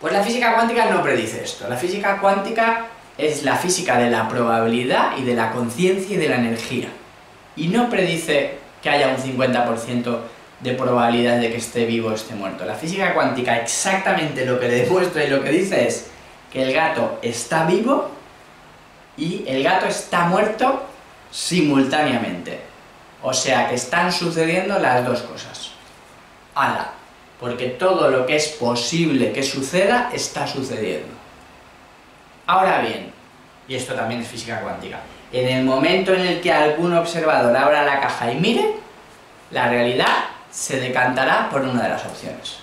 Pues la física cuántica no predice esto. La física cuántica es la física de la probabilidad y de la conciencia y de la energía. Y no predice que haya un 50% de probabilidad de que esté vivo o esté muerto. La física cuántica exactamente lo que demuestra y lo que dice es que el gato está vivo y el gato está muerto simultáneamente. O sea que están sucediendo las dos cosas. ¡Hala! Porque todo lo que es posible que suceda está sucediendo. Ahora bien, y esto también es física cuántica, en el momento en el que algún observador abra la caja y mire, la realidad se decantará por una de las opciones.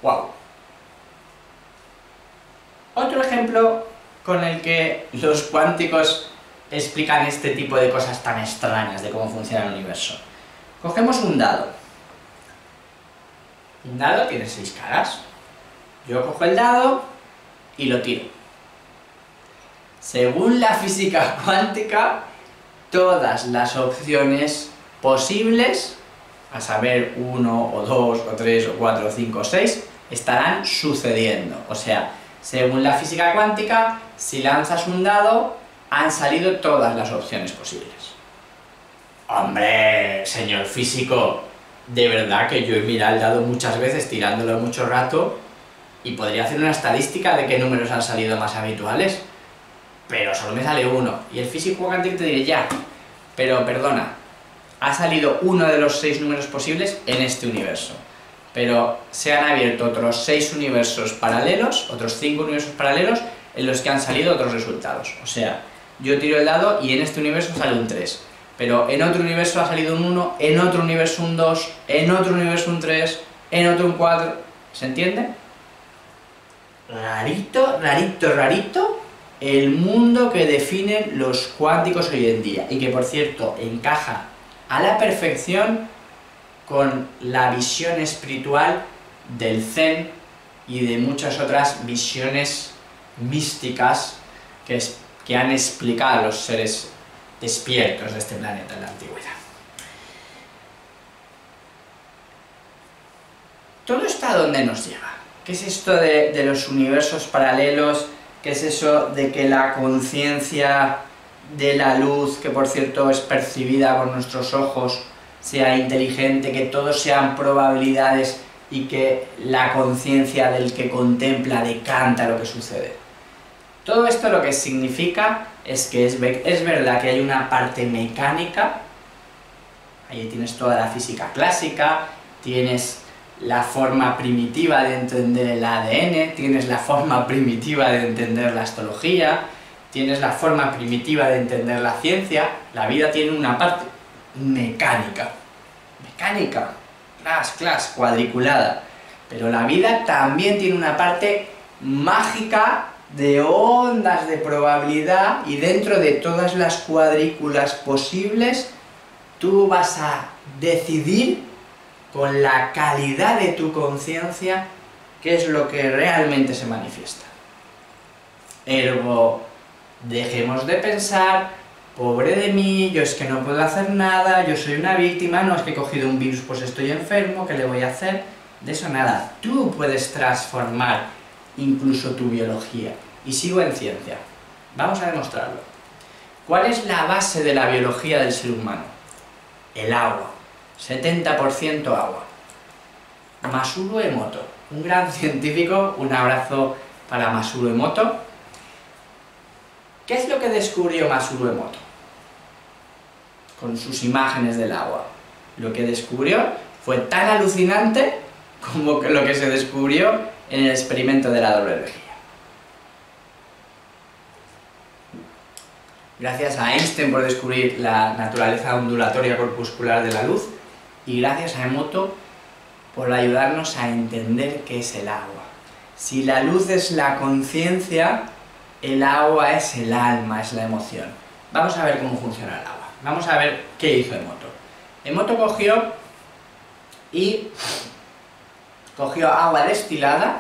¡Wow! Otro ejemplo con el que los cuánticos explican este tipo de cosas tan extrañas de cómo funciona el universo. Cogemos un dado. Un dado tiene 6 caras. Yo cojo el dado y lo tiro. Según la física cuántica, todas las opciones posibles, a saber 1 o 2 o 3 o 4 o 5 o 6, estarán sucediendo. O sea, según la física cuántica, si lanzas un dado, han salido todas las opciones posibles. Hombre, señor físico, de verdad que yo he mirado el dado muchas veces tirándolo mucho rato y podría hacer una estadística de qué números han salido más habituales, pero solo me sale uno. Y el físico cuántico te diré, ya, pero perdona, ha salido uno de los 6 números posibles en este universo, pero se han abierto otros 6 universos paralelos, otros 5 universos paralelos en los que han salido otros resultados. O sea, yo tiro el dado y en este universo sale un 3, pero en otro universo ha salido un 1, en otro universo un 2, en otro universo un 3, en otro un 4, ¿se entiende? Rarito, rarito, rarito el mundo que definen los cuánticos hoy en día, y que por cierto encaja a la perfección con la visión espiritual del Zen y de muchas otras visiones místicas que han explicado a los seres despiertos de este planeta en la antigüedad. ¿Todo esto a dónde nos lleva? ¿Qué es esto de los universos paralelos? ¿Qué es eso de que la conciencia de la luz, que por cierto es percibida por nuestros ojos, sea inteligente, que todos sean probabilidades y que la conciencia del que contempla decanta lo que sucede? Todo esto lo que significa es que es verdad que hay una parte mecánica, ahí tienes toda la física clásica, tienes la forma primitiva de entender el ADN, tienes la forma primitiva de entender la astrología, tienes la forma primitiva de entender la ciencia. La vida tiene una parte mecánica, cuadriculada, pero la vida también tiene una parte mágica de ondas de probabilidad, y dentro de todas las cuadrículas posibles tú vas a decidir con la calidad de tu conciencia qué es lo que realmente se manifiesta. Ergo, dejemos de pensar, pobre de mí, yo es que no puedo hacer nada, yo soy una víctima, no es que he cogido un virus, pues estoy enfermo, ¿qué le voy a hacer? De eso nada, tú puedes transformar incluso tu biología. Y sigo en ciencia, vamos a demostrarlo. ¿Cuál es la base de la biología del ser humano? El agua. 70% agua. Masaru Emoto, un gran científico, un abrazo para Masaru Emoto. ¿Qué es lo que descubrió Masaru Emoto con sus imágenes del agua? Lo que descubrió fue tan alucinante como lo que se descubrió en el experimento de la doble lejía. Gracias a Einstein por descubrir la naturaleza ondulatoria corpuscular de la luz, y gracias a Emoto por ayudarnos a entender qué es el agua. Si la luz es la conciencia, el agua es el alma, es la emoción. Vamos a ver cómo funciona el agua. Vamos a ver qué hizo Emoto. Emoto cogió agua destilada,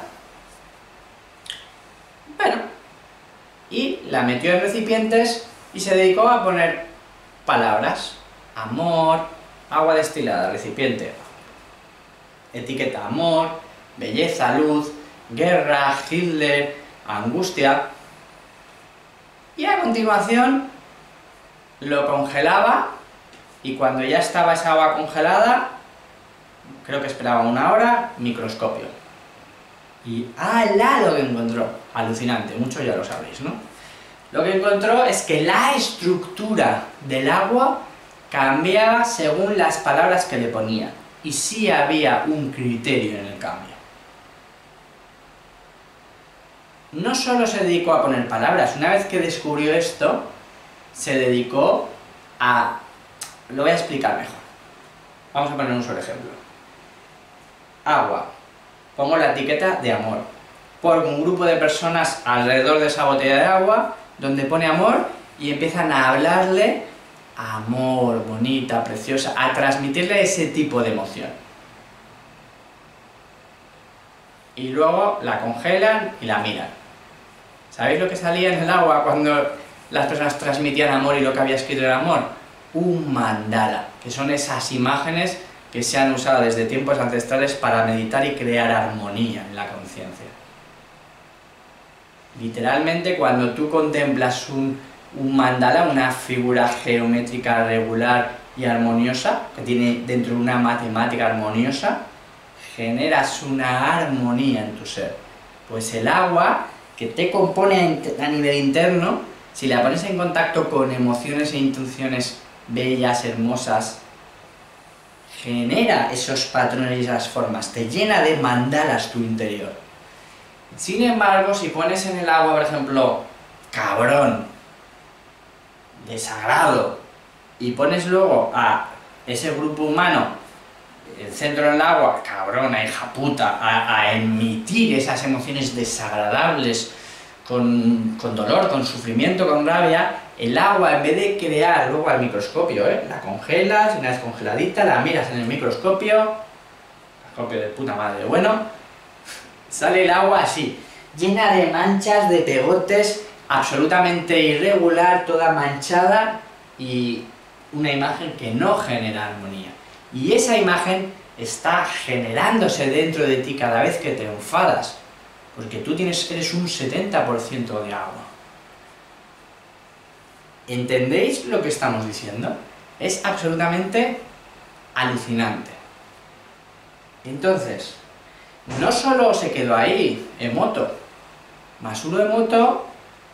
y la metió en recipientes y se dedicó a poner palabras. Amor, agua destilada, recipiente. Etiqueta amor, belleza, luz, guerra, Hitler, angustia. Y a continuación lo congelaba, y cuando ya estaba esa agua congelada, creo que esperaba 1 hora, microscopio. Y ¡ala! Lo que encontró. Alucinante, muchos ya lo sabéis, ¿no? Lo que encontró es que la estructura del agua cambiaba según las palabras que le ponían. Y sí había un criterio en el cambio. No solo se dedicó a poner palabras, una vez que descubrió esto, se dedicó a... Lo voy a explicar mejor. Vamos a poner un solo ejemplo. Agua. Pongo la etiqueta de amor. Pongo un grupo de personas alrededor de esa botella de agua, donde pone amor, y empiezan a hablarle amor, bonita, preciosa, a transmitirle ese tipo de emoción. Y luego la congelan y la miran. ¿Sabéis lo que salía en el agua cuando las personas transmitían amor y lo que había escrito era amor? Un mandala, que son esas imágenes que se han usado desde tiempos ancestrales para meditar y crear armonía en la conciencia. Literalmente, cuando tú contemplas un mandala, una figura geométrica regular y armoniosa, que tiene dentro una matemática armoniosa, generas una armonía en tu ser. Pues el agua, que te compone a nivel interno, si la pones en contacto con emociones e intuiciones bellas, hermosas, genera esos patrones y esas formas, te llena de mandalas tu interior. Sin embargo, si pones en el agua, por ejemplo, cabrón, desagrado, y pones luego a ese grupo humano, el centro del agua, cabrona, hija puta, a emitir esas emociones desagradables, con dolor, con sufrimiento, con rabia, el agua, en vez de crear luego al microscopio, la congelas, una vez congeladita, la miras en el microscopio de puta madre, bueno, sale el agua así, llena de manchas, de pegotes, absolutamente irregular, toda manchada, y una imagen que no genera armonía. Y esa imagen está generándose dentro de ti cada vez que te enfadas, porque tú eres un 70% de agua. ¿Entendéis lo que estamos diciendo? Es absolutamente alucinante. Entonces, no solo se quedó ahí Emoto. Masaru Emoto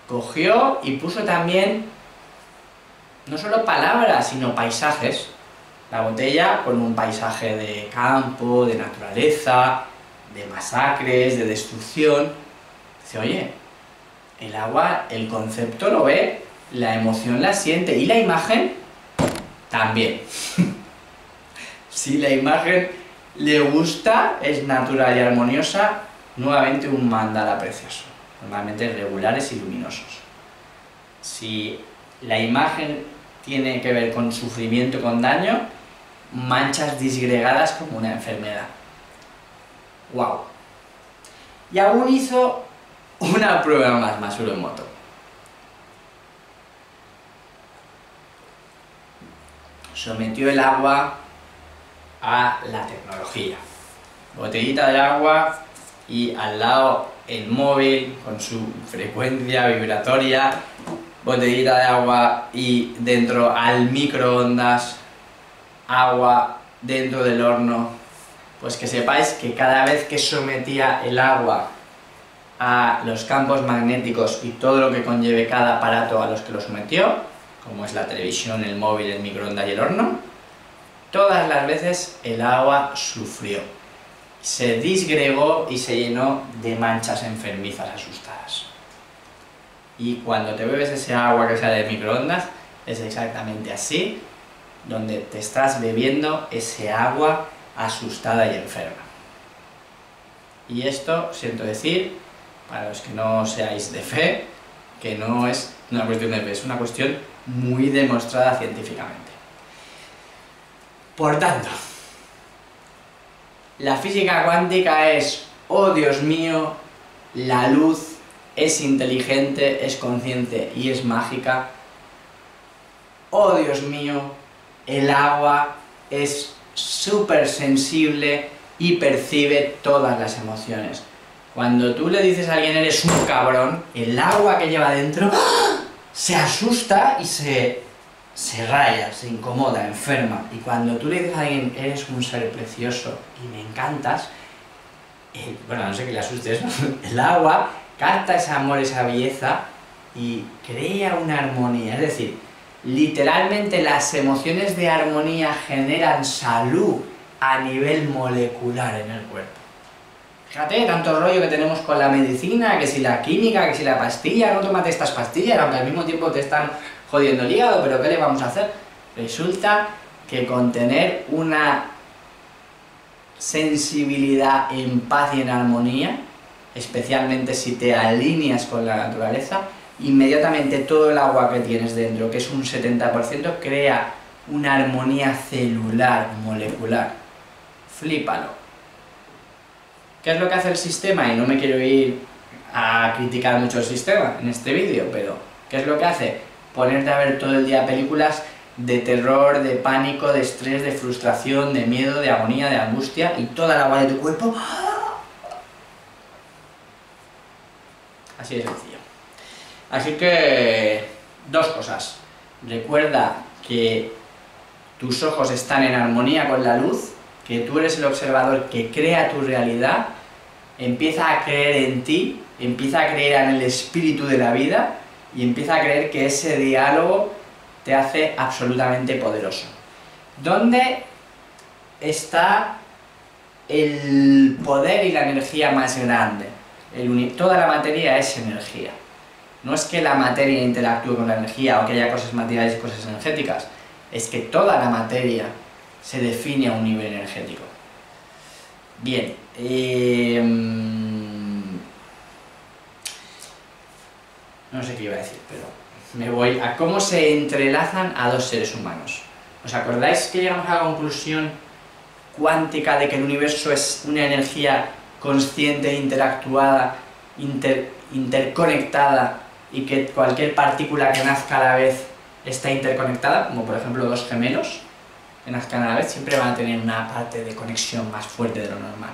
cogió y puso también no solo palabras, sino paisajes. La botella con un paisaje de campo, de naturaleza, de masacres, de destrucción. Dice, oye, el agua, el concepto lo ve, la emoción la siente, y la imagen también. Si la imagen le gusta, es natural y armoniosa, nuevamente un mandala precioso, normalmente regulares y luminosos. Si la imagen tiene que ver con sufrimiento, con daño, manchas disgregadas como una enfermedad. ¡Wow! Y aún hizo una prueba más Masaru Emoto. Sometió el agua a la tecnología. Botellita de agua y al lado el móvil con su frecuencia vibratoria, botellita de agua y dentro al microondas, agua dentro del horno. Pues que sepáis que cada vez que sometía el agua a los campos magnéticos y todo lo que conlleve cada aparato a los que lo sometió, como es la televisión, el móvil, el microondas y el horno, todas las veces el agua sufrió. Se disgregó y se llenó de manchas enfermizas asustadas. Y cuando te bebes ese agua que sale del microondas, es exactamente así, donde te estás bebiendo ese agua asustada y enferma. Y esto, siento decir, para los que no seáis de fe, que no es una cuestión de fe, es una cuestión muy demostrada científicamente. Por tanto, la física cuántica es, oh Dios mío, la luz es inteligente, es consciente y es mágica. Oh Dios mío, el agua es súper sensible y percibe todas las emociones. Cuando tú le dices a alguien eres un cabrón, el agua que lleva dentro se asusta y se raya, se incomoda, enferma. Y cuando tú le dices a alguien eres un ser precioso y me encantas, bueno, a no sé que le asustes, el agua capta ese amor, esa belleza y crea una armonía. Es decir, literalmente las emociones de armonía generan salud a nivel molecular en el cuerpo. Fíjate, tanto rollo que tenemos con la medicina, que si la química, que si la pastilla, no tómate estas pastillas, aunque al mismo tiempo te están jodiendo el hígado, pero ¿qué le vamos a hacer? Resulta que con tener una sensibilidad en paz y en armonía, especialmente si te alineas con la naturaleza, inmediatamente todo el agua que tienes dentro, que es un 70%, crea una armonía celular, molecular. Flípalo. ¿Qué es lo que hace el sistema? Y no me quiero ir a criticar mucho el sistema en este vídeo, pero ¿qué es lo que hace? Ponerte a ver todo el día películas de terror, de pánico, de estrés, de frustración, de miedo, de agonía, de angustia, y toda el agua de tu cuerpo. Así de sencillo. Así que, dos cosas. Recuerda que tus ojos están en armonía con la luz, que tú eres el observador que crea tu realidad, empieza a creer en ti, empieza a creer en el espíritu de la vida y empieza a creer que ese diálogo te hace absolutamente poderoso. ¿Dónde está el poder y la energía más grande? Toda la materia es energía. No es que la materia interactúe con la energía o que haya cosas materiales y cosas energéticas, es que toda la materia se define a un nivel energético. Bien, no sé qué iba a decir, pero me voy a cómo se entrelazan a dos seres humanos. ¿Os acordáis que llegamos a la conclusión cuántica de que el universo es una energía consciente, interactuada, interconectada, y que cualquier partícula que nazca a la vez está interconectada, como por ejemplo dos gemelos que nazcan a la vez, siempre van a tener una parte de conexión más fuerte de lo normal?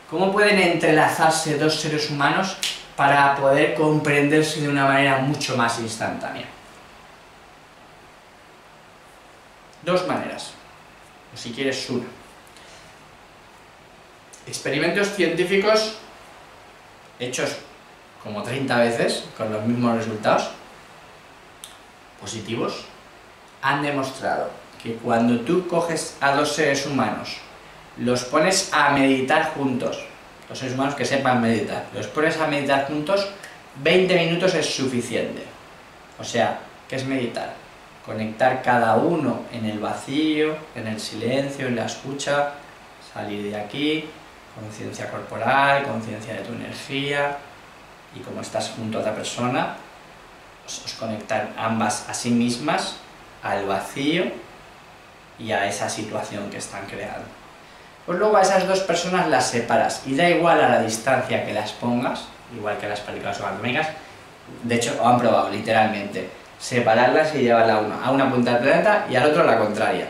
¿Cómo pueden entrelazarse dos seres humanos para poder comprenderse de una manera mucho más instantánea? Dos maneras, o si quieres una. Experimentos científicos hechos como 30 veces, con los mismos resultados positivos, han demostrado que cuando tú coges a dos seres humanos, los pones a meditar juntos, los seres humanos que sepan meditar, los pones a meditar juntos, 20 minutos es suficiente. O sea, ¿qué es meditar? Conectar cada uno en el vacío, en el silencio, en la escucha, salir de aquí, conciencia corporal, conciencia de tu energía, y como estás junto a otra persona, os conectan ambas a sí mismas, al vacío y a esa situación que están creando. Pues luego a esas dos personas las separas, y da igual a la distancia que las pongas, igual que las películas anatómicas, de hecho lo han probado literalmente, separarlas y llevarla a una punta del planeta y al otro a la contraria.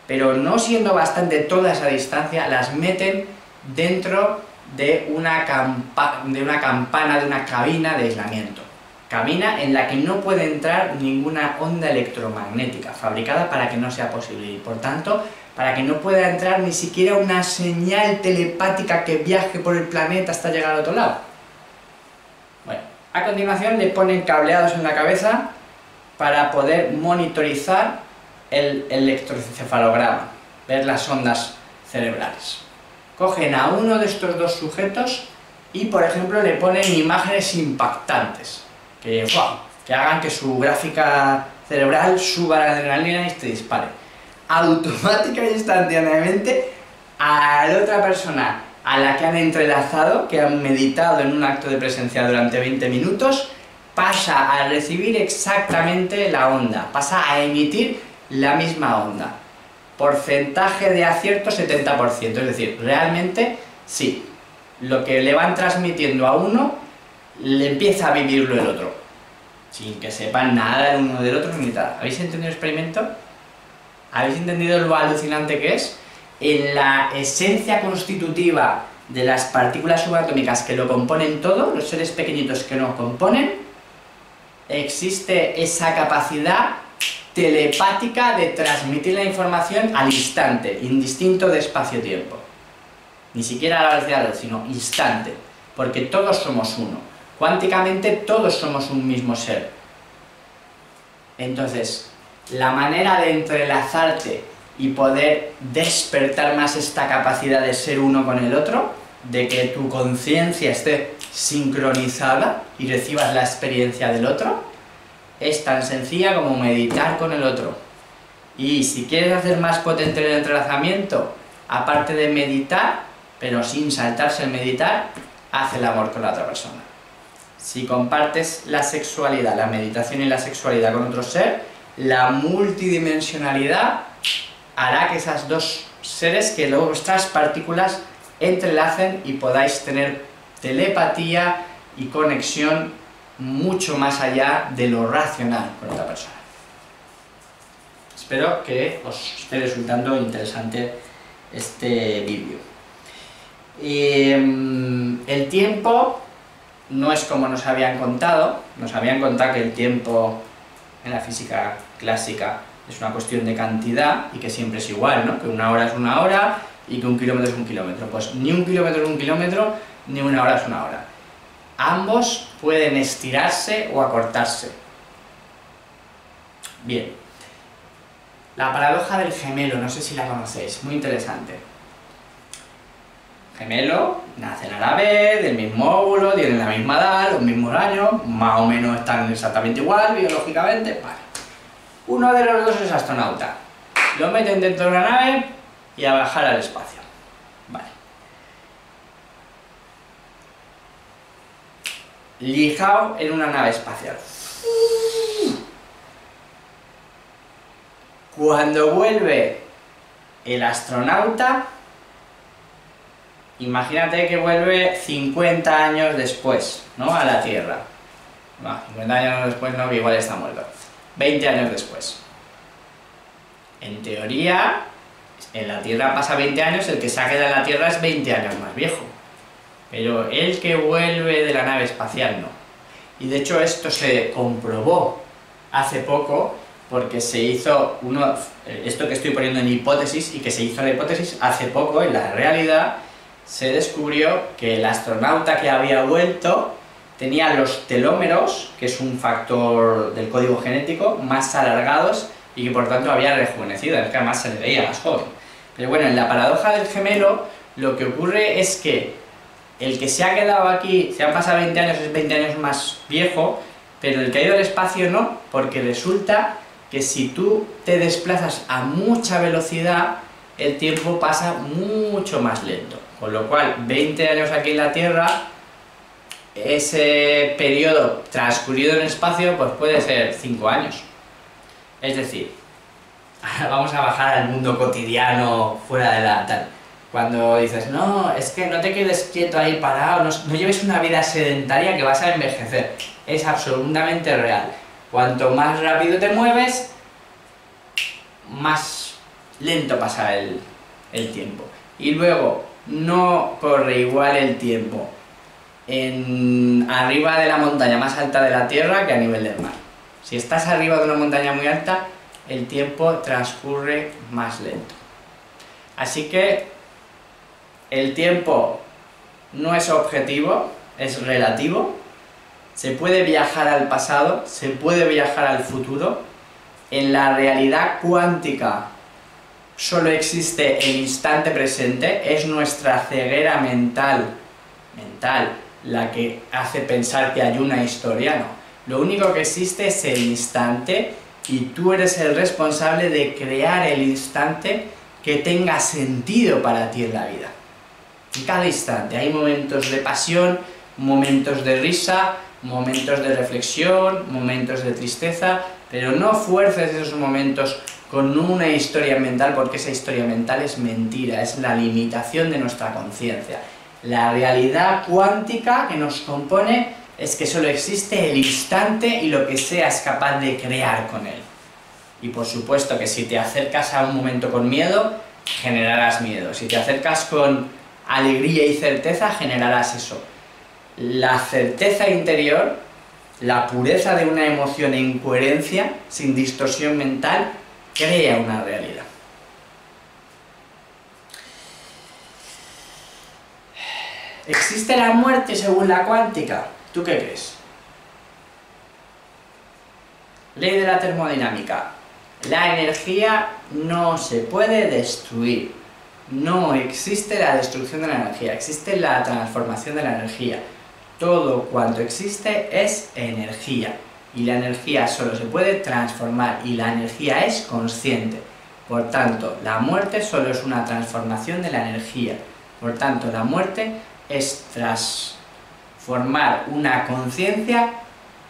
Pero no siendo bastante toda esa distancia, las meten dentro de una campana, de una cabina de aislamiento. Cabina en la que no puede entrar ninguna onda electromagnética, fabricada para que no sea posible, y por tanto, para que no pueda entrar ni siquiera una señal telepática que viaje por el planeta hasta llegar al otro lado. A continuación le ponen cableados en la cabeza para poder monitorizar el electroencefalograma, ver las ondas cerebrales. Cogen a uno de estos dos sujetos y, por ejemplo, le ponen imágenes impactantes, que hagan que su gráfica cerebral suba la adrenalina y se dispare. Automática e instantáneamente a la otra persona a la que han entrelazado, que han meditado en un acto de presencia durante 20 minutos, pasa a recibir exactamente la onda, pasa a emitir la misma onda. Porcentaje de acierto 70%, es decir, realmente sí, lo que le van transmitiendo a uno, le empieza a vivirlo el otro, sin que sepan nada el uno del otro ni nada. ¿Habéis entendido el experimento? ¿Habéis entendido lo alucinante que es? En la esencia constitutiva de las partículas subatómicas que lo componen todo, los seres pequeñitos que nos componen, existe esa capacidad telepática de transmitir la información al instante, indistinto de espacio-tiempo. Ni siquiera a la velocidad de la luz, sino instante, porque todos somos uno. Cuánticamente todos somos un mismo ser. Entonces, la manera de entrelazarte y poder despertar más esta capacidad de ser uno con el otro, de que tu conciencia esté sincronizada y recibas la experiencia del otro, es tan sencilla como meditar con el otro. Y si quieres hacer más potente el entrelazamiento, aparte de meditar, pero sin saltarse el meditar, haz el amor con la otra persona. Si compartes la sexualidad, la meditación y la sexualidad con otro ser, la multidimensionalidad hará que esas dos seres, que luego vuestras partículas entrelacen y podáis tener telepatía y conexión mucho más allá de lo racional con otra persona. Espero que os esté resultando interesante este vídeo. El tiempo no es como nos habían contado que el tiempo en la física clásica es una cuestión de cantidad y que siempre es igual, ¿no? Que una hora es una hora y que un kilómetro es un kilómetro. Pues ni un kilómetro es un kilómetro, ni una hora es una hora. Ambos pueden estirarse o acortarse. Bien. La paradoja del gemelo, no sé si la conocéis, muy interesante. Gemelo, nacen a la vez, del mismo óvulo, tienen la misma edad, los mismos años, más o menos están exactamente igual, biológicamente, vale. Uno de los dos es astronauta. Lo meten dentro de una nave y a bajar al espacio. Vale. Lijao en una nave espacial. Cuando vuelve el astronauta, imagínate que vuelve 50 años después, ¿no? A la Tierra. No, 50 años después no, que igual está muerto. 20 años después. En teoría, en la Tierra pasa 20 años, el que se ha quedado en la Tierra es 20 años más viejo. Pero el que vuelve de la nave espacial no. Y de hecho esto se comprobó hace poco, porque se hizo esto que estoy poniendo en hipótesis, y que se hizo la hipótesis hace poco, en la realidad, se descubrió que el astronauta que había vuelto tenía los telómeros, que es un factor del código genético, más alargados y que por tanto había rejuvenecido, es que además se le veía más joven. Pero bueno, en la paradoja del gemelo, lo que ocurre es que el que se ha quedado aquí, se han pasado 20 años, es 20 años más viejo, pero el que ha ido al espacio no, porque resulta que si tú te desplazas a mucha velocidad, el tiempo pasa mucho más lento. Con lo cual, 20 años aquí en la Tierra, ese periodo transcurrido en el espacio, pues puede ser 5 años. Es decir, vamos a bajar al mundo cotidiano fuera de la tal. Cuando dices, no, es que no te quedes quieto ahí parado, no lleves una vida sedentaria que vas a envejecer. Es absolutamente real. Cuanto más rápido te mueves, más lento pasa el tiempo. Y luego, no corre igual el tiempo arriba de la montaña más alta de la Tierra que a nivel del mar. Si estás arriba de una montaña muy alta, el tiempo transcurre más lento. Así que el tiempo no es objetivo, es relativo, se puede viajar al pasado, se puede viajar al futuro. En la realidad cuántica solo existe el instante presente, es nuestra ceguera mental la que hace pensar que hay una historia, no. Lo único que existe es el instante y tú eres el responsable de crear el instante que tenga sentido para ti en la vida. En cada instante hay momentos de pasión, momentos de risa, momentos de reflexión, momentos de tristeza, pero no fuerces esos momentos con una historia mental, porque esa historia mental es mentira, es la limitación de nuestra conciencia. La realidad cuántica que nos compone es que solo existe el instante y lo que seas capaz de crear con él. Y por supuesto que si te acercas a un momento con miedo, generarás miedo. Si te acercas con alegría y certeza, generarás eso. La certeza interior, la pureza de una emoción en coherencia, sin distorsión mental, crea una realidad. ¿Existe la muerte según la cuántica? ¿Tú qué crees? Ley de la termodinámica. La energía no se puede destruir. No existe la destrucción de la energía, existe la transformación de la energía. Todo cuanto existe es energía. Y la energía solo se puede transformar, y la energía es consciente. Por tanto, la muerte solo es una transformación de la energía. Por tanto, la muerte es transformar una conciencia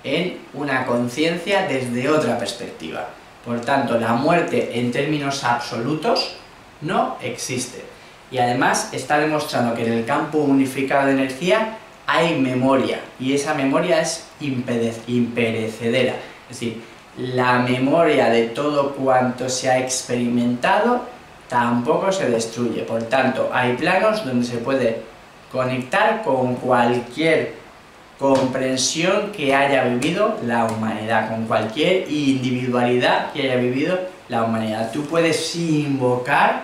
en una conciencia desde otra perspectiva. Por tanto, la muerte en términos absolutos no existe. Y además está demostrando que en el campo unificado de energía hay memoria, y esa memoria es imperecedera. Es decir, la memoria de todo cuanto se ha experimentado tampoco se destruye. Por tanto, hay planos donde se puede conectar con cualquier comprensión que haya vivido la humanidad, con cualquier individualidad que haya vivido la humanidad. Tú puedes invocar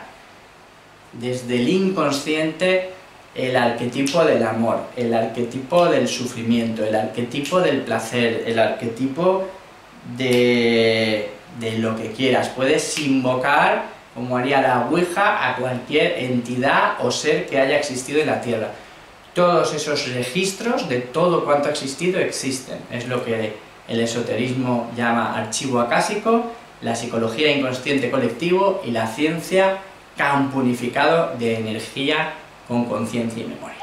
desde el inconsciente el arquetipo del amor, el arquetipo del sufrimiento, el arquetipo del placer, el arquetipo de lo que quieras. Puedes invocar, como haría la Ouija, a cualquier entidad o ser que haya existido en la Tierra. Todos esos registros de todo cuanto ha existido existen. Es lo que el esoterismo llama archivo acásico, la psicología inconsciente colectivo y la ciencia campo unificado de energía con conciencia y memoria.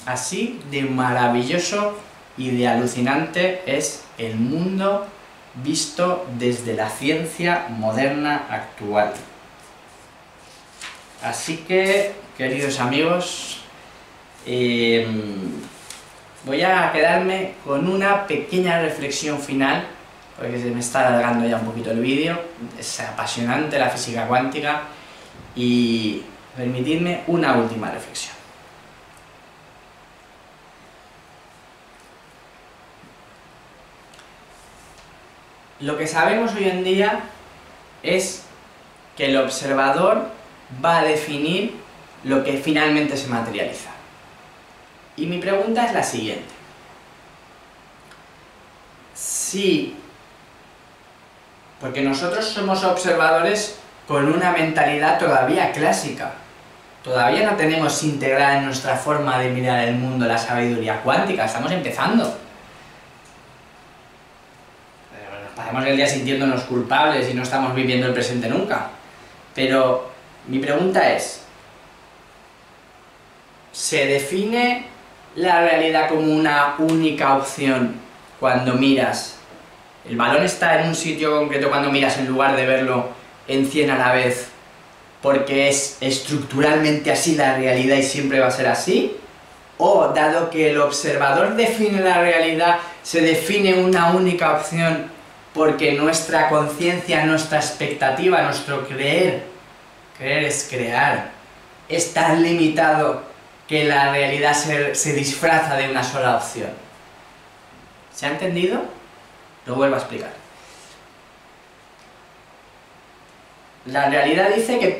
Así de maravilloso y de alucinante es el mundo visto desde la ciencia moderna actual. Así que, queridos amigos, voy a quedarme con una pequeña reflexión final, porque se me está alargando ya un poquito el vídeo. Es apasionante la física cuántica, y permitidme una última reflexión. Lo que sabemos hoy en día es que el observador va a definir lo que finalmente se materializa. Y mi pregunta es la siguiente. Sí, porque nosotros somos observadores con una mentalidad todavía clásica. Todavía no tenemos integrada en nuestra forma de mirar el mundo la sabiduría cuántica, estamos empezando. Nos pasamos el día sintiéndonos culpables y no estamos viviendo el presente nunca. Pero mi pregunta es, ¿se define la realidad como una única opción cuando miras? ¿El balón está en un sitio concreto cuando miras en lugar de verlo en 100 a la vez porque es estructuralmente así la realidad y siempre va a ser así? ¿O, dado que el observador define la realidad, se define una única opción porque nuestra conciencia, nuestra expectativa, nuestro creer es crear, es tan limitado que la realidad se disfraza de una sola opción? ¿Se ha entendido? Lo vuelvo a explicar. La realidad dice que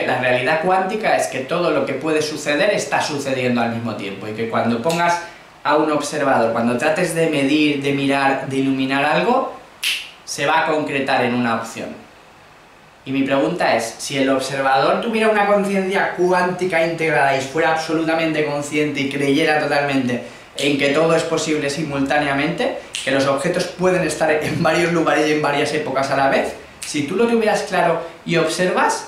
la realidad cuántica es que todo lo que puede suceder está sucediendo al mismo tiempo, y que cuando pongas a un observador, cuando trates de medir, de mirar, de iluminar algo, se va a concretar en una opción. Y mi pregunta es, si el observador tuviera una conciencia cuántica integrada y fuera absolutamente consciente y creyera totalmente en que todo es posible simultáneamente, que los objetos pueden estar en varios lugares y en varias épocas a la vez, si tú lo tuvieras claro y observas,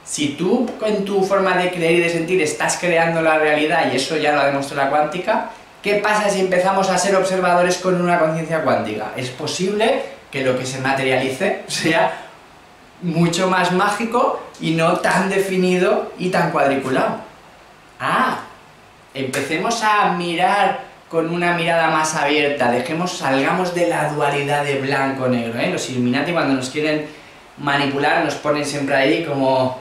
si tú en tu forma de creer y de sentir estás creando la realidad, y eso ya lo ha demostrado la cuántica, ¿qué pasa si empezamos a ser observadores con una conciencia cuántica? Es posible que lo que se materialice sea mucho más mágico y no tan definido y tan cuadriculado. Empecemos a mirar con una mirada más abierta, salgamos de la dualidad de blanco-negro, ¿eh? Los Illuminati, cuando nos quieren manipular, nos ponen siempre ahí como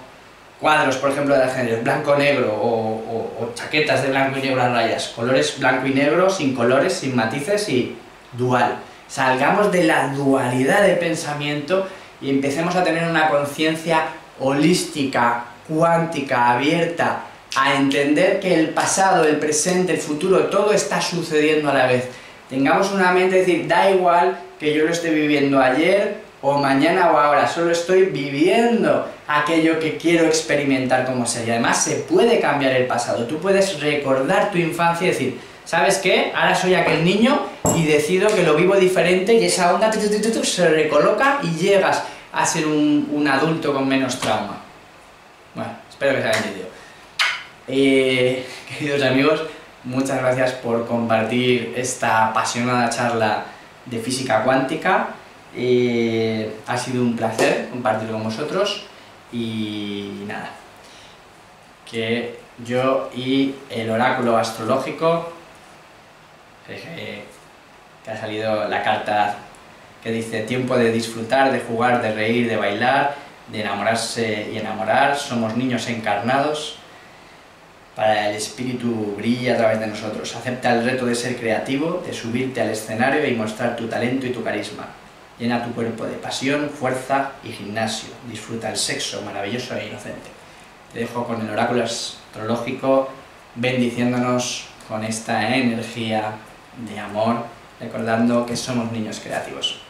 cuadros, por ejemplo, de género, blanco-negro, o chaquetas de blanco y negro a rayas, colores blanco y negro, sin colores, sin matices y dual. Salgamos de la dualidad de pensamiento y empecemos a tener una conciencia holística, cuántica, abierta, a entender que el pasado, el presente, el futuro, todo está sucediendo a la vez. Tengamos una mente de decir, da igual que yo lo esté viviendo ayer, o mañana o ahora, solo estoy viviendo aquello que quiero experimentar como ser. Y además se puede cambiar el pasado, tú puedes recordar tu infancia y decir, ¿sabes qué? Ahora soy aquel niño y decido que lo vivo diferente y esa onda se recoloca y llegas a ser un adulto con menos trauma. Bueno, espero que se haya entendido. Queridos amigos, muchas gracias por compartir esta apasionada charla de física cuántica. Ha sido un placer compartirlo con vosotros y nada, que yo y el oráculo astrológico, que ha salido la carta que dice tiempo de disfrutar, de jugar, de reír, de bailar, de enamorarse y enamorar, somos niños encarnados, para el espíritu brilla a través de nosotros, acepta el reto de ser creativo, de subirte al escenario y mostrar tu talento y tu carisma. Llena tu cuerpo de pasión, fuerza y gimnasio. Disfruta el sexo maravilloso e inocente. Te dejo con el oráculo astrológico bendiciéndonos con esta energía de amor, recordando que somos niños creativos.